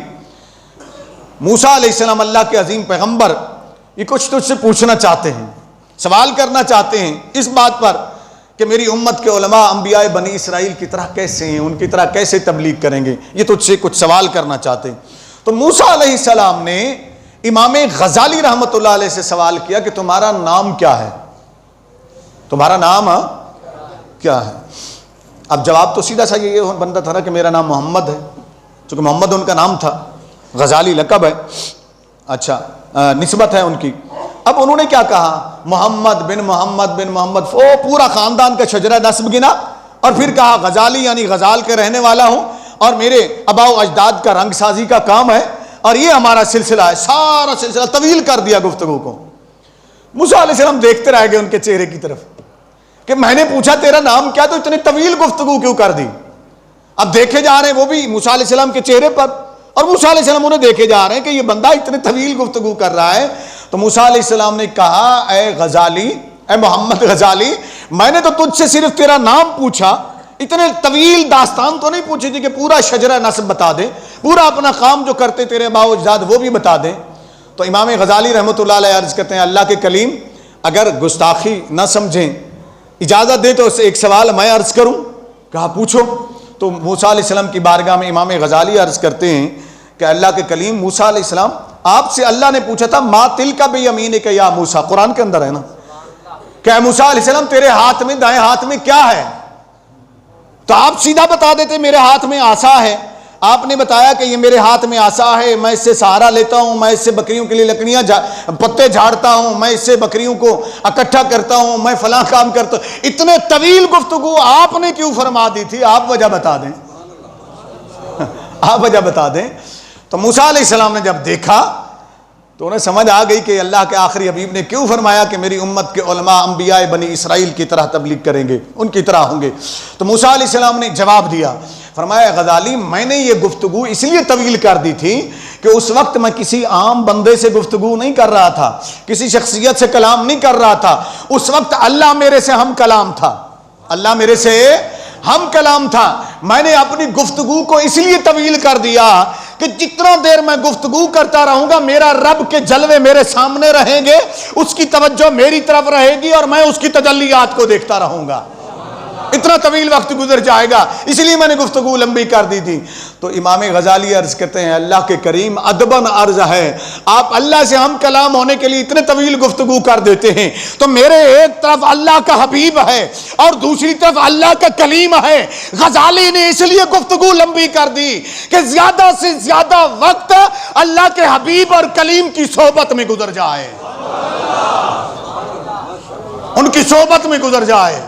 موسیٰ علیہ السلام اللہ کے عظیم پیغمبر یہ کچھ تجھ سے پوچھنا چاہتے ہیں، سوال کرنا چاہتے ہیں اس بات پر کہ میری امت کے علماء انبیاء بنی اسرائیل کی طرح کیسے ہیں، ان کی طرح کیسے تبلیغ کریں گے. یہ تجھ سے کچھ سوال کرنا چاہتے ہیں. تو موسیٰ علیہ السلام نے امام غزالی رحمۃ اللہ علیہ سے سوال کیا کہ تمہارا نام کیا ہے، تمہارا نام کیا ہے. اب جواب تو سیدھا سا یہ بنتا تھا نا کہ میرا نام محمد ہے، چونکہ محمد ان کا نام تھا، غزالی لقب ہے، اچھا نسبت ہے ان کی. اب انہوں نے کیا کہا، محمد بن محمد بن محمد، وہ پورا خاندان کا شجرہ نسب گنا، اور پھر کہا غزالی یعنی غزال کے رہنے والا ہوں، اور میرے آباء و اجداد کا رنگ سازی کا کام ہے اور یہ ہمارا سلسلہ ہے. سارا سلسلہ طویل کر دیا گفتگو کو. موسیٰ علیہ السلام دیکھتے رہ گئے ان کے چہرے کی طرف کہ میں نے پوچھا تیرا نام کیا تو اتنی طویل گفتگو کیوں کر دی. اب دیکھے جا رہے ہیں وہ بھی موسیٰ علیہ السلام کے چہرے پر, اور موسیٰ علیہ السلام انہیں دیکھے جا رہے ہیں کہ یہ بندہ اتنے طویل گفتگو کر رہا ہے. تو موسیٰ علیہ السلام نے کہا اے غزالی, اے محمد غزالی, میں نے تو تجھ سے صرف تیرا نام پوچھا, اتنے طویل داستان تو نہیں پوچھی تھی کہ پورا شجرہ نسب بتا دے, پورا اپنا کام جو کرتے تیرے آباء و اجداد وہ بھی بتا دیں. تو امام غزالی رحمۃ اللہ علیہ عرض کرتے ہیں اللہ کے کلیم اگر گستاخی نہ سمجھیں, اجازت دے تو اس سے ایک سوال میں عرض کروں. کہا پوچھو. تو موسیٰ علیہ السلام کی بارگاہ میں امام غزالی عرض کرتے ہیں کہ اللہ کے کلیم موسیٰ علیہ السلام آپ سے اللہ نے پوچھا تھا ما تلک بیمینک یا موسیٰ, قرآن کے اندر ہے نا, کہ موسیٰ علیہ السلام تیرے ہاتھ میں دائیں ہاتھ میں کیا ہے؟ تو آپ سیدھا بتا دیتے میرے ہاتھ میں عصا ہے. آپ نے بتایا کہ یہ میرے ہاتھ میں عصا ہے, میں اس سے سہارا لیتا ہوں, میں اس سے بکریوں کے لیے لکڑیاں پتے جھاڑتا ہوں, میں اس سے بکریوں کو اکٹھا کرتا ہوں, میں فلاں کام کرتا ہوں. اتنے طویل گفتگو آپ نے کیوں فرما دی تھی؟ آپ وجہ بتا دیں, آپ وجہ بتا دیں. تو موسیٰ علیہ السلام نے جب دیکھا تو انہیں سمجھ آ گئی کہ اللہ کے آخری حبیب نے کیوں فرمایا کہ میری امت کے علماء انبیاء بنی اسرائیل کی طرح تبلیغ کریں گے, ان کی طرح ہوں گے. تو موسیٰ علیہ السلام نے جواب دیا, فرمایا غزالی میں نے یہ گفتگو اس لیے طویل کر دی تھی کہ اس وقت میں کسی عام بندے سے گفتگو نہیں کر رہا تھا, کسی شخصیت سے کلام نہیں کر رہا تھا. اس وقت اللہ میرے سے ہم کلام تھا, اللہ میرے سے ہم کلام تھا. میں نے اپنی گفتگو کو اس لیے طویل کر دیا کہ جتنا دیر میں گفتگو کرتا رہوں گا میرا رب کے جلوے میرے سامنے رہیں گے, اس کی توجہ میری طرف رہے گی اور میں اس کی تجلیات کو دیکھتا رہوں گا. اتنا طویل وقت گزر جائے گا, اس لیے میں نے گفتگو لمبی کر دی تھی. تو امام غزالی عرض کرتے ہیں اللہ کے کریم ادباً عرض ہے, آپ اللہ سے ہم کلام ہونے کے لیے اتنے طویل گفتگو کر دیتے ہیں تو میرے ایک طرف اللہ کا حبیب ہے اور دوسری طرف اللہ کا کلیم ہے. غزالی نے اس لیے گفتگو لمبی کر دی کہ زیادہ سے زیادہ وقت اللہ کے حبیب اور کلیم کی صحبت میں گزر جائے, ان کی صحبت میں گزر جائے,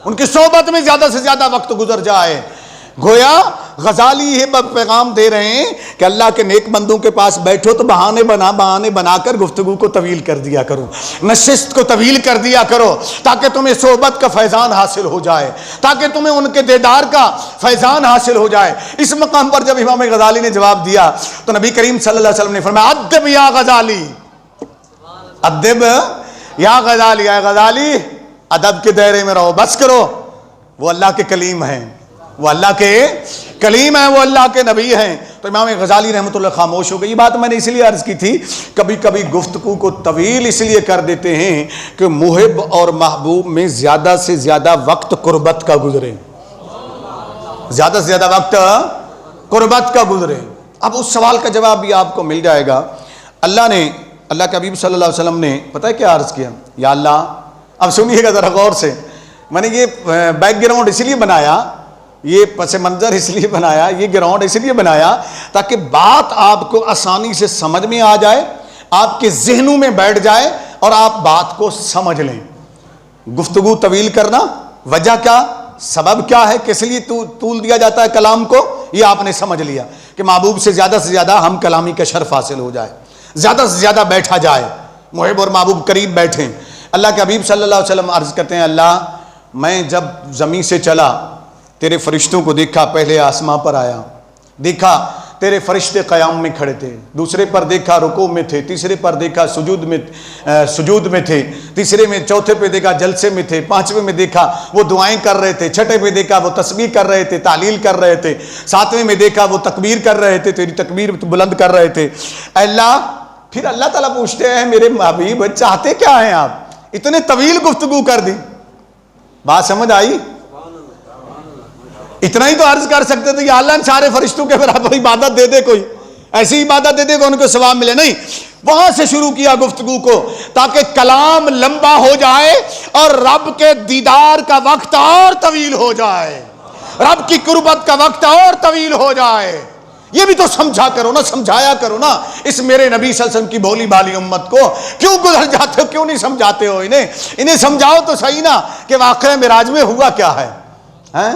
ان کی صحبت میں زیادہ سے زیادہ وقت گزر جائے. گویا غزالی یہ پیغام دے رہے ہیں کہ اللہ کے نیک بندوں کے پاس بیٹھو تو بہانے بنا کر گفتگو کو طویل کر دیا کرو, نشست کو طویل کر دیا کرو تاکہ تمہیں صحبت کا فیضان حاصل ہو جائے, تاکہ تمہیں ان کے دیدار کا فیضان حاصل ہو جائے. اس مقام پر جب امام غزالی نے جواب دیا تو نبی کریم صلی اللہ علیہ وسلم نے فرمایا ادب یا غزالی, ادب یا غزالی, اے غزالی ادب کے دائرے میں رہو, بس کرو. وہ اللہ کے کلیم ہیں, وہ اللہ کے کلیم ہیں, وہ اللہ کے نبی ہیں. تو امام غزالی رحمۃ اللہ خاموش ہو گئی. یہ بات میں نے اس لیے عرض کی تھی, کبھی کبھی گفتگو کو طویل اس لیے کر دیتے ہیں کہ محب اور محبوب میں زیادہ سے زیادہ وقت قربت کا گزرے, زیادہ سے زیادہ وقت قربت کا گزرے. اب اس سوال کا جواب بھی آپ کو مل جائے گا. اللہ کے حبیب صلی اللہ علیہ وسلم نے پتہ ہے کیا عرض کیا؟ یا اللہ, اب سنیے گا ذرا غور سے, میں نے یہ بیک گراؤنڈ اس لیے بنایا, یہ پس منظر اس لیے بنایا, یہ گراؤنڈ اس لیے بنایا تاکہ بات آپ کو آسانی سے سمجھ میں آ جائے, آپ کے ذہنوں میں بیٹھ جائے اور آپ بات کو سمجھ لیں. گفتگو طویل کرنا وجہ کیا, سبب کیا ہے, کس لیے طول دیا جاتا ہے کلام کو, یہ آپ نے سمجھ لیا کہ محبوب سے زیادہ ہم کلامی کا شرف حاصل ہو جائے, زیادہ سے زیادہ بیٹھا جائے, محب اور محبوب قریب بیٹھیں. اللہ کے حبیب صلی اللہ علیہ وسلم عرض کرتے ہیں اللہ میں جب زمین سے چلا تیرے فرشتوں کو دیکھا, پہلے آسماں پر آیا, دیکھا تیرے فرشتے قیام میں کھڑے تھے, دوسرے پر دیکھا رکوع میں تھے, تیسرے پر دیکھا سجود میں تھے, تیسرے میں چوتھے پہ دیکھا جلسے میں تھے, پانچویں میں دیکھا وہ دعائیں کر رہے تھے, چھٹے پہ دیکھا وہ تسبیح کر رہے تھے, تعلیل کر رہے تھے, ساتویں میں دیکھا وہ تکبیر کر رہے تھے, تیری تکبیر بلند کر رہے تھے. اللہ پھر اللہ تعالیٰ پوچھتے ہیں میرے حبیب چاہتے کیا ہیں آپ؟ اتنے طویل گفتگو کر دی. بات سمجھ آئی؟ اتنا ہی تو عرض کر سکتے تھے یا اللہ ان سارے فرشتوں کے برابر عبادت دے دے, کوئی ایسی عبادت دے دے کہ ان کو ثواب ملے. نہیں, وہاں سے شروع کیا گفتگو کو تاکہ کلام لمبا ہو جائے اور رب کے دیدار کا وقت اور طویل ہو جائے, رب کی قربت کا وقت اور طویل ہو جائے. یہ بھی تو سمجھا کرو نا, سمجھایا کرو نا اس میرے نبی صلی اللہ علیہ وسلم کی بھولی بھالی امت کو. کیوں گزر جاتے ہو, کیوں نہیں سمجھاتے ہو انہیں سمجھاؤ تو صحیح نا کہ واقعہ معراج میں ہوا کیا ہے.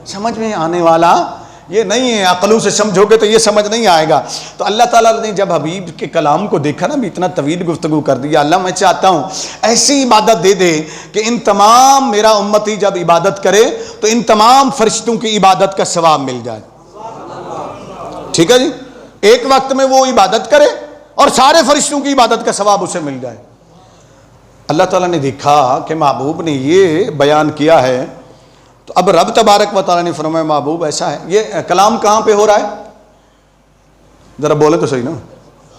سمجھ میں آنے والا یہ نہیں ہے، عقلوں سے سمجھو گے تو یہ سمجھ نہیں آئے گا۔ تو اللہ تعالیٰ نے جب حبیب کے کلام کو دیکھا نا بھی اتنا طویل گفتگو کر دیا، اللہ میں چاہتا ہوں ایسی عبادت دے دے کہ ان تمام میرا امتی جب عبادت کرے تو ان تمام فرشتوں کی عبادت کا ثواب مل جائے۔ ٹھیک ہے جی، ایک وقت میں وہ عبادت کرے اور سارے فرشتوں کی عبادت کا ثواب اسے مل جائے۔ اللہ تعالیٰ نے دیکھا کہ محبوب نے یہ بیان کیا ہے، تو اب رب تبارک و تعالیٰ نے فرمایا محبوب ایسا ہے، یہ کلام کہاں پہ ہو رہا ہے؟ ذرا بولے تو صحیح نا،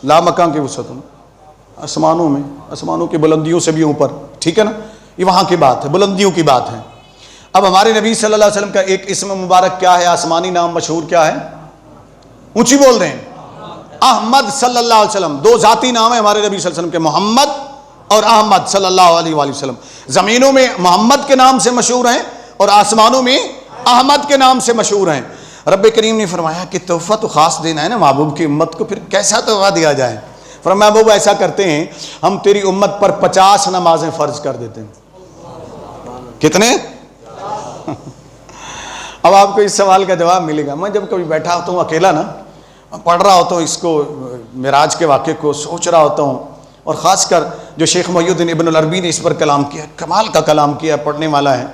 لا مکان کی وسعت میں، آسمانوں میں، آسمانوں کی بلندیوں سے بھی اوپر، ٹھیک ہے نا، یہ وہاں کی بات ہے، بلندیوں کی بات ہے۔ اب ہمارے نبی صلی اللہ علیہ وسلم کا ایک اسم مبارک کیا ہے، آسمانی نام مشہور کیا ہے؟ اونچی بول رہے ہیں، احمد صلی اللہ علیہ وسلم۔ دو ذاتی نام ہیں ہمارے نبی صلی اللہ علیہ وسلم کے، محمد اور احمد صلی اللہ علیہ وآلہ وسلم۔ زمینوں میں محمد کے نام سے مشہور ہیں اور آسمانوں میں احمد کے نام سے مشہور ہیں۔ رب کریم نے فرمایا کہ تحفہ تو خاص دینا ہے نا محبوب کی امت کو، پھر کیسا تحفہ دیا جائے؟ فرمایا محبوب ایسا کرتے ہیں، ہم تیری امت پر 50 نمازیں فرض کر دیتے ہیں۔ کتنے؟ اب آپ کو اس سوال کا جواب ملے گا۔ میں جب کبھی بیٹھا ہوتا ہوں اکیلا نا، پڑھ رہا ہوتا ہوں اس کو، معراج کے واقعے کو سوچ رہا ہوتا ہوں، اور خاص کر جو شیخ محی الدین ابن العربی نے اس پر کلام کیا، کمال کا کلام کیا، پڑھنے والا ہے،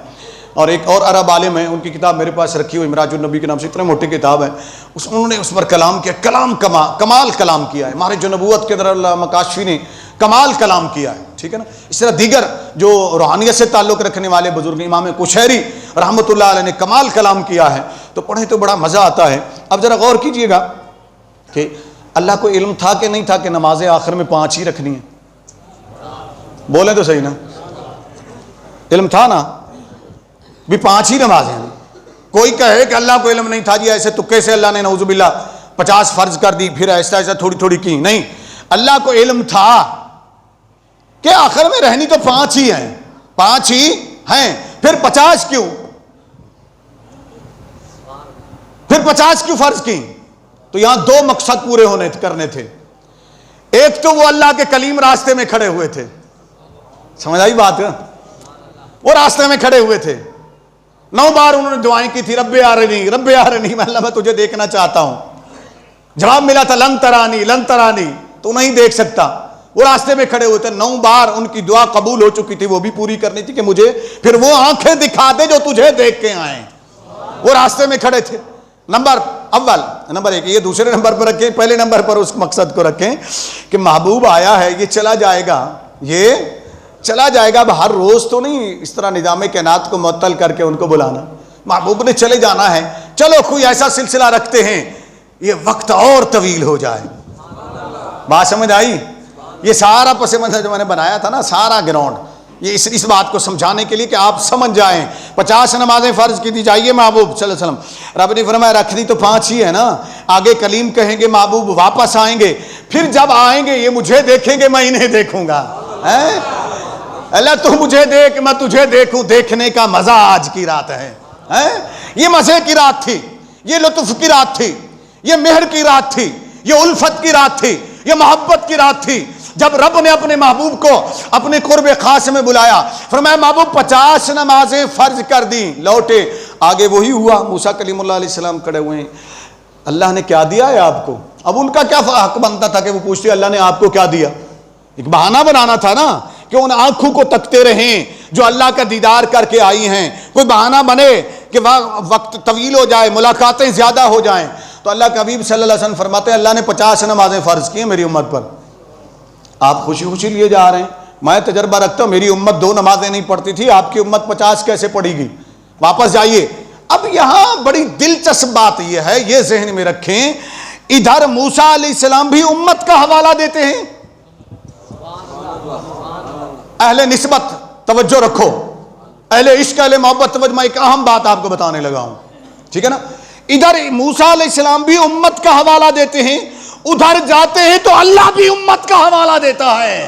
اور ایک اور عرب عالم ہے، ان کی کتاب میرے پاس رکھی ہوئی معراج النبی کے نام سے، اتنے موٹی کتاب ہے، انہوں نے اس پر کلام کیا، کمال کلام کیا ہے۔ ہمارے جو نبوت کے در علامہ کاشفی نے کمال کلام کیا ہے، ٹھیک ہے نا۔ اس طرح دیگر جو روحانیت سے تعلق رکھنے والے بزرگ، امام کشیری رحمۃ اللہ علیہ نے کمال کلام کیا ہے، تو پڑھیں تو بڑا مزہ آتا ہے۔ اب ذرا غور کیجئے گا کہ اللہ کو علم تھا کہ نہیں تھا کہ نمازیں آخر میں 5 ہی رکھنی ہیں؟ بولیں تو صحیح نا، علم تھا نا بھی 5 ہی نمازیں ہیں۔ کوئی کہے کہ اللہ کو علم نہیں تھا جی، ایسے تکے سے اللہ نے نعوذ باللہ 50 فرض کر دی، پھر ایسا ایسا تھوڑی تھوڑی کی، نہیں، اللہ کو علم تھا کہ آخر میں رہنی تو 5 ہی ہیں، 5 ہی ہیں، پھر 50 کیوں؟ پھر 50 کیوں فرض کی؟ تو یہاں 2 مقصد پورے کرنے تھے۔ ایک تو وہ اللہ کے کلیم راستے میں کھڑے ہوئے تھے، سمجھ آئی بات؟ وہ راستے میں کھڑے ہوئے تھے، 9 بار انہوں نے دعائیں کی تھی، رب ارنی رب ارنی، میں اللہ میں تجھے دیکھنا چاہتا ہوں۔ جواب ملا تھا لن ترانی، تو نہیں دیکھ سکتا۔ وہ راستے میں کھڑے ہوئے تھے، 9 بار ان کی دعا قبول ہو چکی تھی، وہ بھی پوری کرنی تھی کہ مجھے پھر وہ آنکھیں دکھا دے جو تجھے دیکھ کے آئیں۔ وہ راستے میں کھڑے تھے۔ نمبر 1، یہ دوسرے نمبر پر رکھیں، پہلے نمبر پر اس مقصد کو رکھیں کہ محبوب آیا ہے، یہ چلا جائے گا، یہ چلا جائے گا۔ اب ہر روز تو نہیں اس طرح نظام کائنات کو معطل کر کے ان کو بلانا، محبوب نے چلے جانا ہے، چلو کوئی ایسا سلسلہ رکھتے ہیں یہ وقت اور طویل ہو جائے۔ بات سمجھ آئی؟ یہ سارا پس منظر جو میں نے بنایا تھا نا، سارا گراؤنڈ، یہ اس بات کو سمجھانے کے لیے کہ آپ سمجھ جائیں۔ 50 نمازیں فرض کی دی جائیے محبوب صلی اللہ علیہ وسلم، رب نے فرمایا رکھنی تو 5 ہی ہے نا۔ آگے کلیم کہیں گے محبوب واپس آئیں گے، پھر جب آئیں گے یہ مجھے دیکھیں گے، میں انہیں دیکھوں گا۔ اللہ تو مجھے دیکھ میں تجھے دیکھوں، دیکھنے کا مزہ آج کی رات ہے۔ یہ مزے کی رات تھی، یہ لطف کی رات تھی، یہ مہر کی رات تھی، یہ الفت کی رات تھی، یہ محبت کی رات تھی، جب رب نے اپنے محبوب کو اپنے قرب خاص میں بلایا، فرمایا محبوب 50 نمازیں فرض کر دی، لوٹے، آگے وہی ہوا۔ موسیٰ کلیم اللہ علیہ السلام کھڑے ہوئے ہیں، اللہ نے کیا دیا ہے آپ کو؟ اب ان کا کیا حق بنتا تھا کہ وہ پوچھتے اللہ نے آپ کو کیا دیا؟ ایک بہانہ بنانا تھا نا کہ ان آنکھوں کو تکتے رہیں جو اللہ کا دیدار کر کے آئی ہیں، کوئی بہانہ بنے کہ وقت طویل ہو جائے، ملاقاتیں زیادہ ہو جائیں۔ تو اللہ کے حبیب صلی اللہ علیہ وسلم فرماتے ہیں اللہ نے 50 نمازیں فرض کی ہیں میری امت پر، آپ خوشی خوشی لیے جا رہے ہیں۔ میں تجربہ رکھتا ہوں، میری امت 2 نمازیں نہیں پڑھتی تھی، آپ کی امت 50 کیسے پڑھی گی؟ واپس جائیے۔ اب یہاں بڑی دلچسپ بات یہ ہے، یہ ذہن میں رکھیں، ادھر موسیٰ علیہ السلام بھی امت کا حوالہ دیتے ہیں۔ اہل نسبت توجہ رکھو، اہل عشق اہل محبت توجہ، میں ایک اہم بات آپ کو بتانے لگا ہوں، ٹھیک ہے نا۔ ادھر موسیٰ علیہ السلام بھی امت کا حوالہ دیتے ہیں، ادھر جاتے ہیں تو اللہ بھی امت کا حوالہ دیتا ہے۔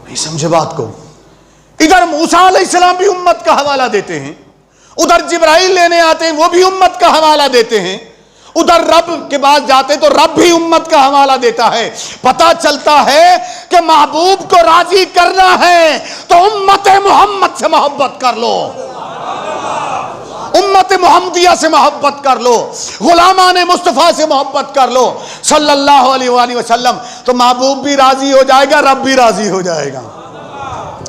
نہیں سمجھے بات کو؟ ادھر موسیٰ علیہ السلام بھی امت کا حوالہ دیتے ہیں، ادھر جبرائیل لینے آتے ہیں وہ بھی امت کا حوالہ دیتے ہیں، ادھر رب کے بعد جاتے تو رب بھی امت کا حوالہ دیتا ہے۔ پتہ چلتا ہے کہ محبوب کو راضی کرنا ہے تو امت محمد سے محبت کر لو۔ امت محمدیہ سے محبت کر لو، غلامان مصطفیٰ سے محبت کر لو صلی اللہ علیہ وآلہ وسلم، تو محبوب بھی راضی ہو جائے گا، رب بھی راضی ہو جائے گا۔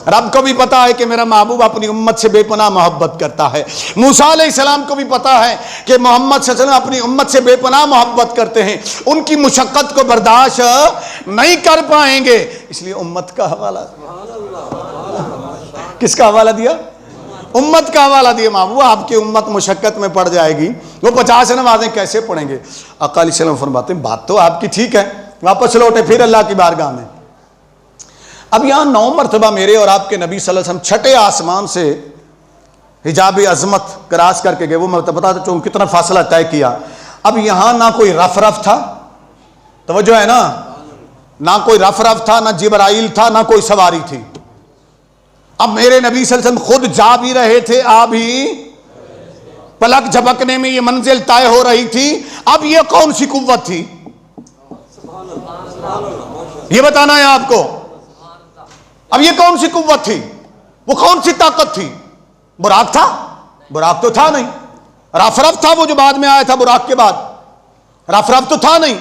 رب کو بھی پتا ہے کہ میرا محبوب اپنی امت سے بے پناہ محبت کرتا ہے، موسیٰ علیہ السلام کو بھی پتا ہے کہ محمد صلی اللہ علیہ وسلم اپنی امت سے بے پناہ محبت کرتے ہیں، ان کی مشقت کو برداشت نہیں کر پائیں گے، اس لیے امت کا حوالہ، کس کا حوالہ دیا؟ امت کا حوالہ دیا۔ محبوب آپ کی امت مشقت میں پڑ جائے گی، وہ 50 نمازیں کیسے پڑھیں گے؟ آقا علیہ السلام فرماتے ہیں بات تو آپ کی ٹھیک ہے، واپس لوٹے پھر اللہ کی بارگاہ میں۔ اب یہاں 9 مرتبہ میرے اور آپ کے نبی صلی اللہ علیہ وسلم چھٹے آسمان سے حجاب عظمت کراس کر کے گئے، وہ میں بتا دیتا ہوں کتنا فاصلہ طے کیا۔ اب یہاں نہ کوئی رف رف تھا، توجہ ہے نا، نہ کوئی رف رف تھا، نہ جبرائیل تھا، نہ کوئی سواری تھی۔ اب میرے نبی صلی اللہ علیہ وسلم خود جا بھی رہے تھے، آ بھی، پلک جھپکنے میں یہ منزل طے ہو رہی تھی۔ اب یہ کون سی قوت تھی؟ یہ بتانا ہے آپ کو، اب یہ کون سی قوت تھی، وہ کون سی طاقت تھی؟ براق تھا؟ براق تو تھا نہیں۔ رف رف تھا وہ جو بعد میں آیا تھا براق کے بعد، رف رف تو تھا نہیں۔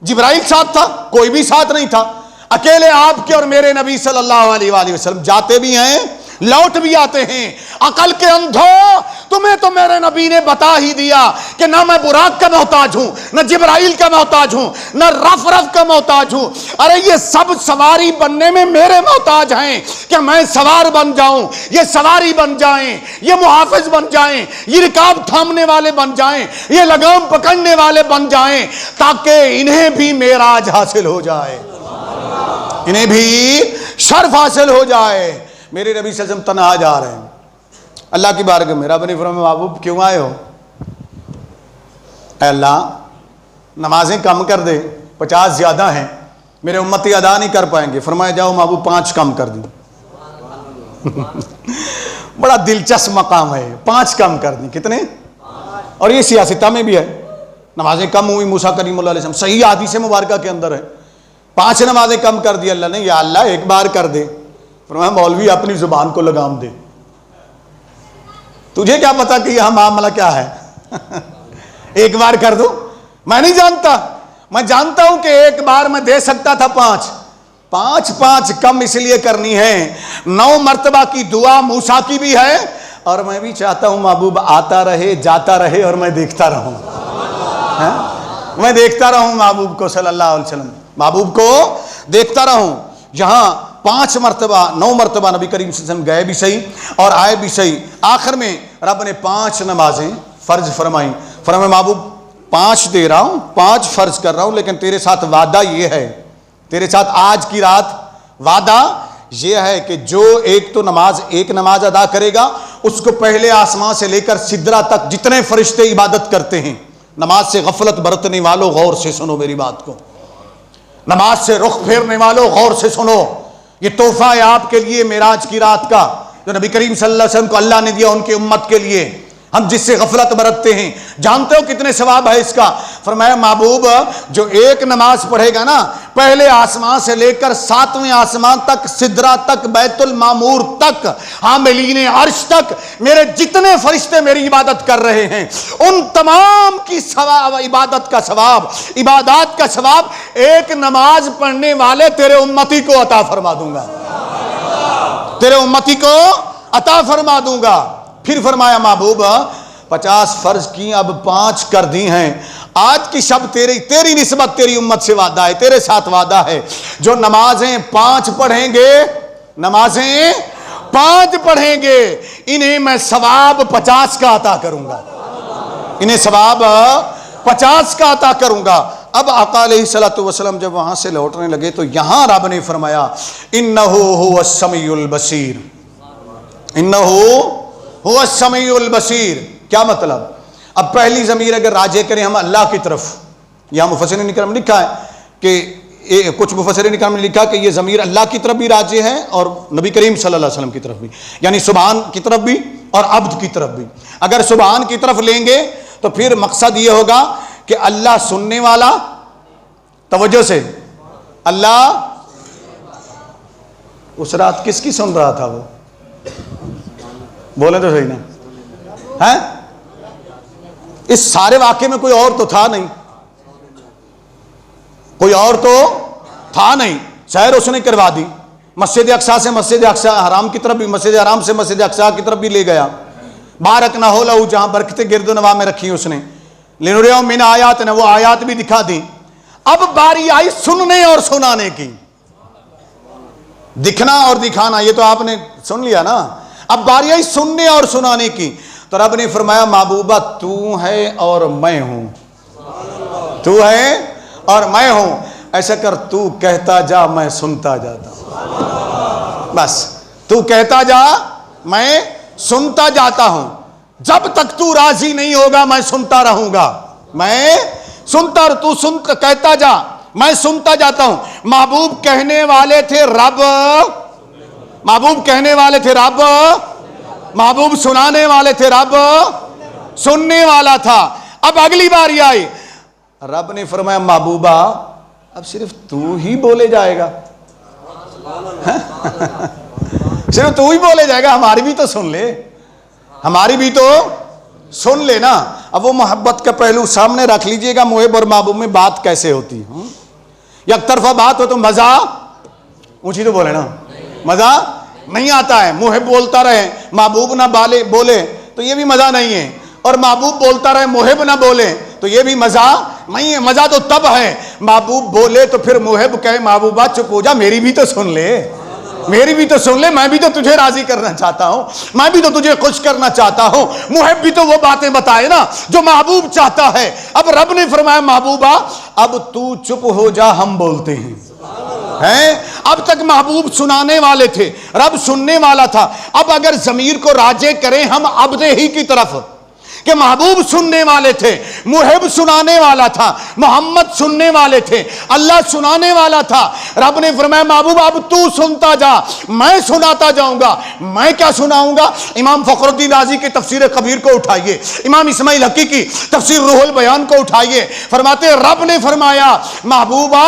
جبرائیل ساتھ تھا؟ کوئی بھی ساتھ نہیں تھا۔ اکیلے آپ کے اور میرے نبی صلی اللہ علیہ وآلہ وسلم جاتے بھی ہیں، لوٹ بھی آتے ہیں۔ عقل کے اندھو، تمہیں تو میرے نبی نے بتا ہی دیا کہ نہ میں براق کا محتاج ہوں، نہ جبرائیل کا محتاج ہوں، نہ رف رف کا محتاج ہوں۔ ارے یہ سب سواری بننے میں میرے محتاج ہیں کہ میں سوار بن جاؤں، یہ سواری بن جائیں، یہ محافظ بن جائیں، یہ رکاب تھامنے والے بن جائیں، یہ لگام پکڑنے والے بن جائیں، تاکہ انہیں بھی معراج حاصل ہو جائے، انہیں بھی شرف حاصل ہو جائے۔ میرے نبی صلی اللہ علیہ وسلم تنہا جا رہے ہیں اللہ کی بارگاہ میں۔ رب نے فرمایا محبوب کیوں آئے ہو؟ اے اللہ نمازیں کم کر دے، 50 زیادہ ہیں، میرے امتی ادا نہیں کر پائیں گے۔ فرمایا جاؤ محبوب 5 کم کر دی۔ بڑا دلچسپ مقام ہے، 5 کم کر دی۔ کتنے؟ اور یہ سیاستہ میں بھی ہے، نمازیں کم ہوئی موسیٰ کریم اللہ علیہ وسلم، صحیح حدیث مبارکہ کے اندر ہے، 5 نمازیں کم کر دی اللہ نے۔ یا اللہ ایک بار کر دے۔ فرمایا مولوی اپنی زبان کو لگام دے، تجھے کیا پتا کہ یہاں معاملہ کیا ہے؟ ایک بار کر دو، میں نہیں جانتا، میں جانتا ہوں کہ ایک بار میں دے سکتا تھا 5 کم اس لیے کرنی ہے۔ 9 مرتبہ کی دعا موسیٰ کی بھی ہے، اور میں بھی چاہتا ہوں محبوب آتا رہے جاتا رہے اور میں دیکھتا رہوں، میں دیکھتا رہوں محبوب کو صلی اللہ علیہ وسلم، محبوب کو دیکھتا رہوں۔ یہاں 5 مرتبہ 9 مرتبہ نبی کریم صلی اللہ علیہ وسلم گئے بھی صحیح اور آئے بھی صحیح۔ آخر میں رب نے 5 نمازیں فرض فرمائیں۔ فرمایا محبوب 5 دے رہا ہوں، 5 فرض کر رہا ہوں، لیکن تیرے ساتھ وعدہ یہ ہے، تیرے ساتھ آج کی رات وعدہ یہ ہے کہ جو ایک نماز ادا کرے گا، اس کو پہلے آسمان سے لے کر سدرہ تک جتنے فرشتے عبادت کرتے ہیں، نماز سے غفلت برتنے والوں غور سے سنو میری بات کو، نماز سے رخ پھیرنے والوں غور سے سنو، یہ تحفہ ہے آپ کے لیے معراج کی رات کا، جو نبی کریم صلی اللہ علیہ وسلم کو اللہ نے دیا ان کی امت کے لیے۔ ہم جس سے غفلت برتتے ہیں، جانتے ہو کتنے ثواب ہے اس کا؟ فرمایا محبوب جو ایک نماز پڑھے گا نا، پہلے آسمان سے لے کر 7ویں آسمان تک، سدرہ تک، بیت المعمور تک، حاملین عرش تک، میرے جتنے فرشتے میری عبادت کر رہے ہیں، ان تمام کی ثواب، عبادت کا ثواب، عبادات کا ثواب ایک نماز پڑھنے والے تیرے امتی کو عطا فرما دوں گا، تیرے امتی کو عطا فرما دوں گا۔ پھر فرمایا محبوب 50 فرض کی، اب 5 کر دی ہیں۔ آج کی شب تیری نسبت تیری امت سے وعدہ ہے، تیرے ساتھ وعدہ ہے، جو نمازیں 5 پڑھیں گے، نمازیں 5 پڑھیں گے، انہیں میں ثواب 50 کا عطا کروں گا، انہیں ثواب 50 کا عطا کروں گا۔ اب آقا علیہ الصلوۃ والسلام جب وہاں سے لوٹنے لگے تو یہاں رب نے فرمایا انہ هو السمیع البصیر، انہ هو السمیع البصیر۔ کیا مطلب؟ اب پہلی ضمیر اگر راجع کریں ہم اللہ کی طرف، یہاں مفسرین کرام نے لکھا ہے کہ کچھ مفسرین کرام نے لکھا کہ یہ ضمیر اللہ کی طرف بھی راجع ہے اور نبی کریم صلی اللہ علیہ وسلم کی طرف بھی، یعنی سبحان کی طرف بھی اور عبد کی طرف بھی۔ اگر سبحان کی طرف لیں گے تو پھر مقصد یہ ہوگا کہ اللہ سننے والا، توجہ سے، اللہ اس رات کس کی سن رہا تھا؟ وہ بولے تو صحیح نا، ہیں اس سارے واقعے میں کوئی اور تو تھا نہیں، کوئی اور تو تھا نہیں، سیر اس نے کروا دی، مسجد اقصی سے مسجد اقصی حرام کی طرف بھی، مسجد حرام سے مسجد اقصی کی طرف بھی لے گیا، بارکنا ہو لہو جہاں برکتیں گرد و نواح میں رکھی اس نے، لنریہم من آیاتنا وہ آیات بھی دکھا دی۔ اب باری آئی سننے اور سنانے کی، دکھنا اور دکھانا یہ تو آپ نے سن لیا نا، اب باری آئی سننے اور سنانے کی، تو رب نے فرمایا محبوبہ تو ہے اور میں ہوں، تو ہے اور میں ہوں، ایسا کر تو کہتا جا میں سنتا جاتا ہوں، بس تو کہتا جا میں سنتا جاتا ہوں، جب تک تو راضی نہیں ہوگا میں سنتا رہوں گا، میں سنتا، تو کہتا جا میں سنتا جاتا ہوں۔ محبوب کہنے والے تھے رب، محبوب کہنے والے تھے رب، محبوب سنانے والے تھے رب، سننے والا تھا۔ اب اگلی باری آئی، رب نے فرمایا محبوبہ اب صرف تو ہی بولے جائے گا، صرف تو ہی بولے جائے گا، ہماری بھی تو سن لے، ہماری بھی تو سن لے نا۔ اب وہ محبت کا پہلو سامنے رکھ لیجئے گا، محب اور محبوب میں بات کیسے ہوتی ہے، یک طرفہ بات ہو تو مزہ، اونچی تو بولے نا، مزہ نہیں آتا ہے، محب بولتا رہے محبوب نہ بولے تو یہ بھی مزہ نہیں ہے، اور محبوب بولتا رہے محب نہ بولے تو یہ بھی مزہ نہیں ہے۔ مزہ تو تب ہے محبوب بولے تو پھر محب کہے محبوبہ چپ ہو جا، میری بھی تو سن لے، میری بھی تو سن لے، میں بھی تو تجھے راضی کرنا چاہتا ہوں، میں بھی تو تجھے خوش کرنا چاہتا ہوں۔ محب بھی تو وہ باتیں بتائے نا جو محبوب چاہتا ہے۔ اب رب نے فرمایا محبوبہ اب تو چپ ہو جا، ہم بولتے ہیں۔ اب تک محبوب سنانے والے تھے، رب سننے والا تھا، اب اگر ضمیر کو راجع کریں ہم عبد ہی کی طرف کہ محبوب سننے والے تھے، محب سنانے والا تھا، محمد سننے والے تھے، اللہ سنانے والا تھا۔ رب نے فرمایا محبوب اب تو سنتا جا، میں سناتا جاؤں گا۔ میں کیا سناؤں گا؟ امام فخر الدین رازی کی تفسیر کبیر کو اٹھائیے، امام اسماعیل حقی کی تفسیر روح البیان کو اٹھائیے، فرماتے رب نے فرمایا محبوبہ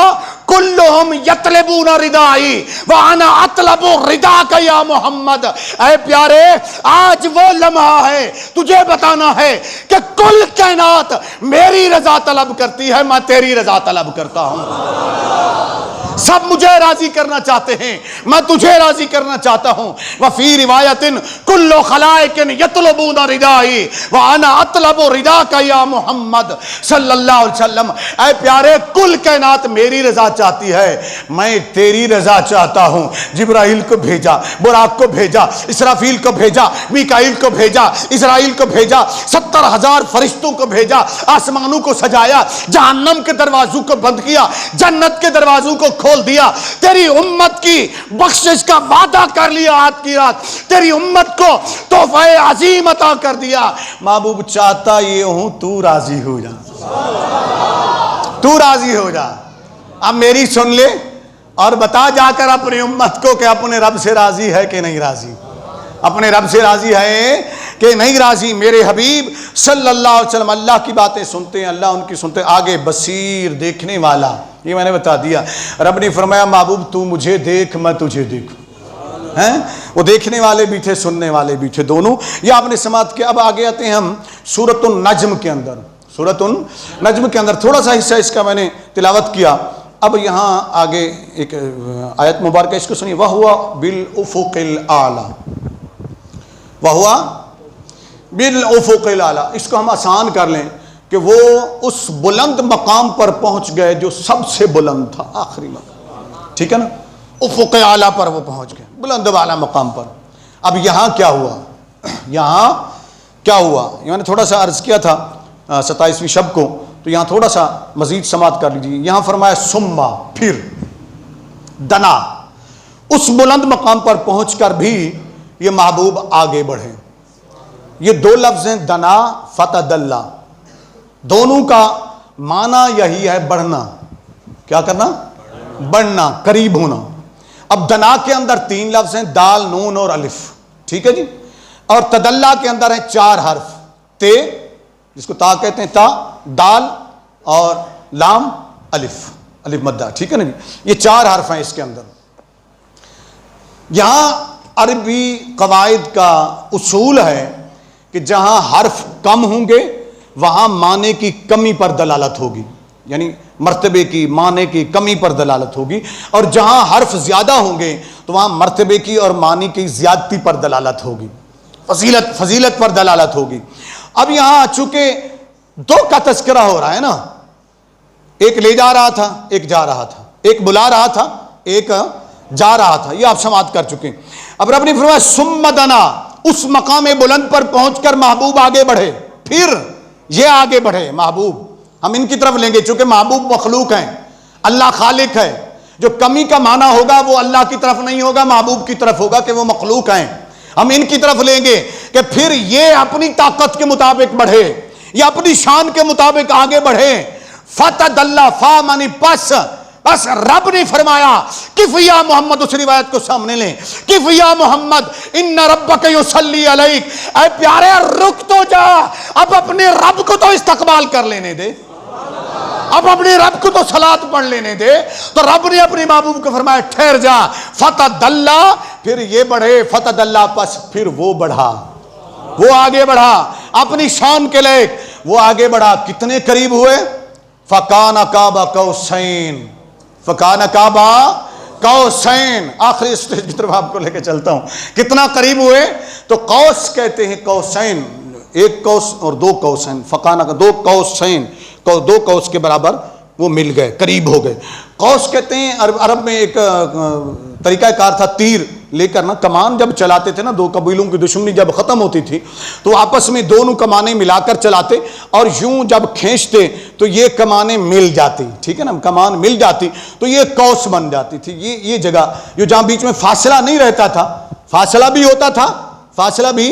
کلہم یطلبون ردائی وانا اطلب رداک یا محمد۔ اے پیارے آج وہ لمحہ ہے تجھے بتانا ہے کہ کل کائنات میری رضا طلب کرتی ہے، میں تیری رضا طلب کرتا ہوں۔ سب مجھے راضی کرنا چاہتے ہیں، میں تجھے راضی کرنا چاہتا ہوں۔ وفی روایت کل خلائق یطلبون ردائی وانا اطلب رداک یا محمد صلی اللہ علیہ وسلم۔ اے پیارے کل کائنات میری رضا چاہتی ہے، میں تیری رضا چاہتا ہوں۔ جبرائیل کو بھیجا، براق کو بھیجا، اسرافیل کو بھیجا، میکائیل کو بھیجا، اسرائیل کو بھیجا، 70,000 فرشتوں کو بھیجا، آسمانوں کو سجایا، جہنم کے دروازوں کو بند کیا، جنت کے دروازوں کو کھول دیا، تیری امت کی بخشش کا وعدہ کر لیا، آج کی رات تیری امت کو تحفہ عظیم عطا کر دیا۔ محبوب چاہتا یہ ہوں تو راضی ہو جا، تو راضی ہو جا، اب میری سن لے اور بتا جا کر اپنی امت کو کہ اپنے رب سے راضی ہے کہ نہیں راضی، اپنے رب سے راضی ہے کہ نہیں راضی۔ میرے حبیب صلی اللہ علیہ وسلم اللہ کی باتیں سنتے ہیں، اللہ ان کی سنتے، آگے بصیر دیکھنے والا، یہ میں نے بتا دیا۔ رب نے فرمایا محبوب تو مجھے دیکھ میں تجھے دیکھوں، وہ دیکھنے والے بھی تھے سننے والے بھی تھے دونوں۔ یہ آپ نے سماعت کیا۔ اب آگے آتے ہیں ہم سورۃ النجم کے اندر، سورۃ النجم کے اندر تھوڑا سا حصہ اس کا میں نے تلاوت کیا۔ اب یہاں آگے ایک آیت مبارکہ اس کو سنیے، وَهُوَ بِالْأُفُقِ الْأَعْلَى، وَهُوَ بِالْأُفُقِ الْأَعْلَى، اس کو ہم آسان کر لیں کہ وہ اس بلند مقام پر پہنچ گئے جو سب سے بلند تھا، آخری مقام، ٹھیک ہے نا، افق اعلیٰ پر وہ پہنچ گئے، بلند والا مقام پر۔ اب یہاں کیا ہوا، یہاں کیا ہوا، میں نے تھوڑا سا عرض کیا تھا 27ویں شب کو، تو یہاں تھوڑا سا مزید سماعت کر لیجیے۔ یہاں فرمایا سما، پھر دنا، اس بلند مقام پر پہنچ کر بھی یہ محبوب آگے بڑھے۔ یہ دو لفظ ہیں دنا فتدلا، دونوں کا معنی یہی ہے بڑھنا، کیا کرنا، بڑھنا، قریب ہونا۔ اب دنا کے اندر 3 لفظ ہیں، دال، نون اور الف، ٹھیک ہے جی، اور تدلہ کے اندر ہیں 4 حرف، تے جس کو تا کہتے ہیں، تا، دال اور لام، الف، الف مدہ، ٹھیک ہے نا جی، یہ 4 حرف ہیں اس کے اندر۔ یہاں عربی قواعد کا اصول ہے کہ جہاں حرف کم ہوں گے وہاں معنی کی کمی پر دلالت ہوگی، یعنی مرتبے کی معنی کی کمی پر دلالت ہوگی، اور جہاں حرف زیادہ ہوں گے تو وہاں مرتبے کی اور معنی کی زیادتی پر دلالت ہوگی، فضیلت پر دلالت ہوگی۔ اب یہاں چونکہ دو کا تذکرہ ہو رہا ہے نا، ایک لے جا رہا تھا ایک جا رہا تھا، ایک بلا رہا تھا ایک جا رہا تھا، یہ آپ سماعت کر چکے ہیں۔ اب رب نے فرمایا ثم دنا، اس مقام بلند پر پہنچ کر محبوب آگے بڑھے، پھر یہ آگے بڑھے محبوب، ہم ان کی طرف لیں گے چونکہ محبوب مخلوق ہیں، اللہ خالق ہے، جو کمی کا معنی ہوگا وہ اللہ کی طرف نہیں ہوگا، محبوب کی طرف ہوگا کہ وہ مخلوق ہیں، ہم ان کی طرف لیں گے کہ پھر یہ اپنی طاقت کے مطابق بڑھے، یہ اپنی شان کے مطابق آگے بڑھے۔ فتدلی، فا معنی پس رب نے فرمایا کف یا محمد، اس روایت کو سامنے لیں، کف یا محمد ان ربک یصلی علیک، اے پیارے رک تو جا، اب اپنے رب کو تو استقبال کر لینے دے، اب اپنے رب کو تو صلاۃ پڑھ لینے دے۔ تو رب نے اپنے محبوب کو فرمایا ٹھہر جا، فتدلی، پھر یہ بڑھے، فتدلی پس پھر وہ بڑھا، وہ آگے بڑھا اپنی شان کے لائق، وہ آگے بڑھا، کتنے قریب ہوئے؟ فکان قاب قوسین، فکان قاب قوسین، آخری اسٹیج کی طرف آپ کو لے کے چلتا ہوں، کتنا قریب ہوئے؟ تو قوس کہتے ہیں قوسین، ایک قوس اور دو قوسین، فکان کا دو قوسین، دو قوس کے برابر وہ مل گئے، قریب ہو گئے۔ قوس کہتے ہیں عرب میں ایک طریقہ کار تھا، تیر لے کر نا کمان جب چلاتے تھے نا، دو قبیلوں کی دشمنی جب ختم ہوتی تھی تو آپس میں دونوں کمانیں ملا کر چلاتے، اور یوں جب کھینچتے تو یہ کمانیں مل جاتی، ٹھیک ہے نا، کمان مل جاتی تو یہ قوس بن جاتی تھی۔ یہ جگہ جو جہاں بیچ میں فاصلہ نہیں رہتا تھا، فاصلہ بھی ہوتا تھا فاصلہ بھی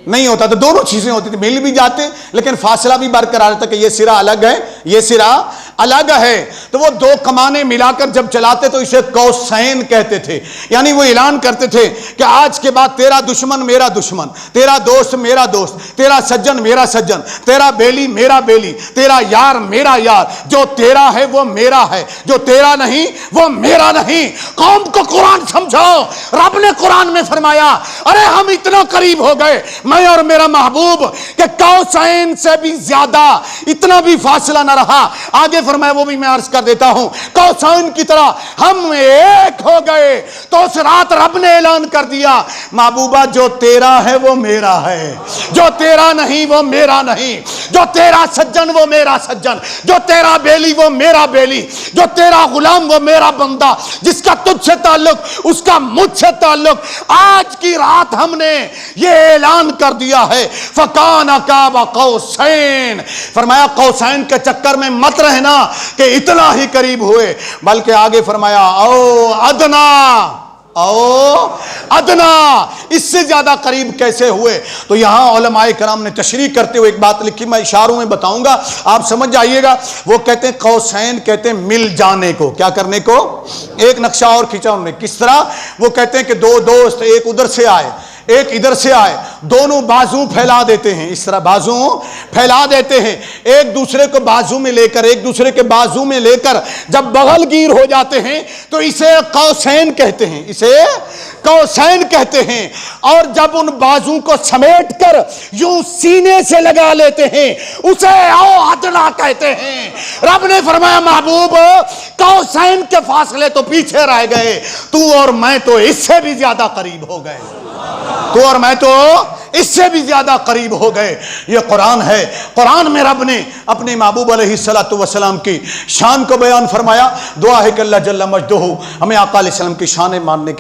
نہیں ہوتا تھا، دونوں چیزیں ہوتی تھی، مل بھی جاتے لیکن فاصلہ بھی برقرار رہتا کہ یہ سرا الگ ہے یہ سرا الگ ہے، تو وہ دو کمانیں ملا کر جب چلاتے تو اسے قوسین کہتے تھے، یعنی وہ اعلان کرتے تھے کہ آج کے بعد تیرا دشمن میرا دشمن، تیرا دوست میرا دوست، تیرا سجن میرا سجن، تیرا بیلی میرا بیلی، تیرا یار میرا یار، جو تیرا ہے وہ میرا ہے، جو تیرا نہیں وہ میرا نہیں۔ قوم کو قرآن سمجھاؤ، رب نے قرآن میں فرمایا ارے ہم اتنا قریب ہو گئے میں اور میرا محبوب کہ قوسین سے بھی زیادہ اتنا بھی فاصلہ نہ رہا۔ آگے فرمایا وہ بھی میں عرض کر دیتا ہوں، قوسین کی طرح ہم ایک ہو گئے۔ تو اس رات رب نے اعلان کر دیا محبوبہ جو تیرا ہے وہ میرا ہے، جو تیرا نہیں وہ میرا نہیں، جو تیرا سجن وہ میرا سجن، جو تیرا بیلی وہ میرا بیلی، جو تیرا غلام وہ میرا بندہ، جس کا تجھ سے تعلق اس کا مجھ سے تعلق۔ آج کی رات ہم نے یہ اعلان کر دیا ہے فکان قاب قوسین، فرمایا قوسین کے چکر میں مت رہنا کہ اتنا ہی قریب ہوئے، بلکہ آگے فرمایا او ادنا، او ادنا، اس سے زیادہ قریب کیسے ہوئے؟ تو یہاں علماء کرام نے تشریح کرتے ہوئے ایک بات لکھی، میں اشاروں میں بتاؤں گا آپ سمجھ جائیے گا۔ وہ کہتے ہیں قوسین کہتے ہیں مل جانے کو، کیا کرنے کو؟ ایک نقشہ اور کھینچا انہوں نے، کس طرح؟ وہ کہتے ہیں کہ دو دوست ایک ادھر سے آئے ایک ادھر سے آئے، دونوں بازو پھیلا دیتے ہیں، اس طرح بازو پھیلا دیتے ہیں، ایک دوسرے کو بازو میں لے کر، ایک دوسرے کے بازو میں لے کر جب بغل گیر ہو جاتے ہیں تو اسے قوسین کہتے ہیں، اسے قوسین کہتے ہیں۔ اور جب ان بازو کو سمیٹ کر یوں سینے سے لگا لیتے ہیں اسے او ادنا کہتے ہیں۔ رب نے فرمایا محبوب قوسین کے فاصلے تو پیچھے رہ گئے، تو اور میں تو اس سے بھی زیادہ قریب ہو گئے، تو اور میں تو اس سے بھی زیادہ قریب ہو گئے۔ یہ قرآن ہے، قرآن میں رب نے اپنے محبوب علیہ السلام کی شان کو بیان فرمایا۔ دعا ہے کہ اللہ جل مجدہ ہمیں آقا علیہ السلام کی شان ماننے کی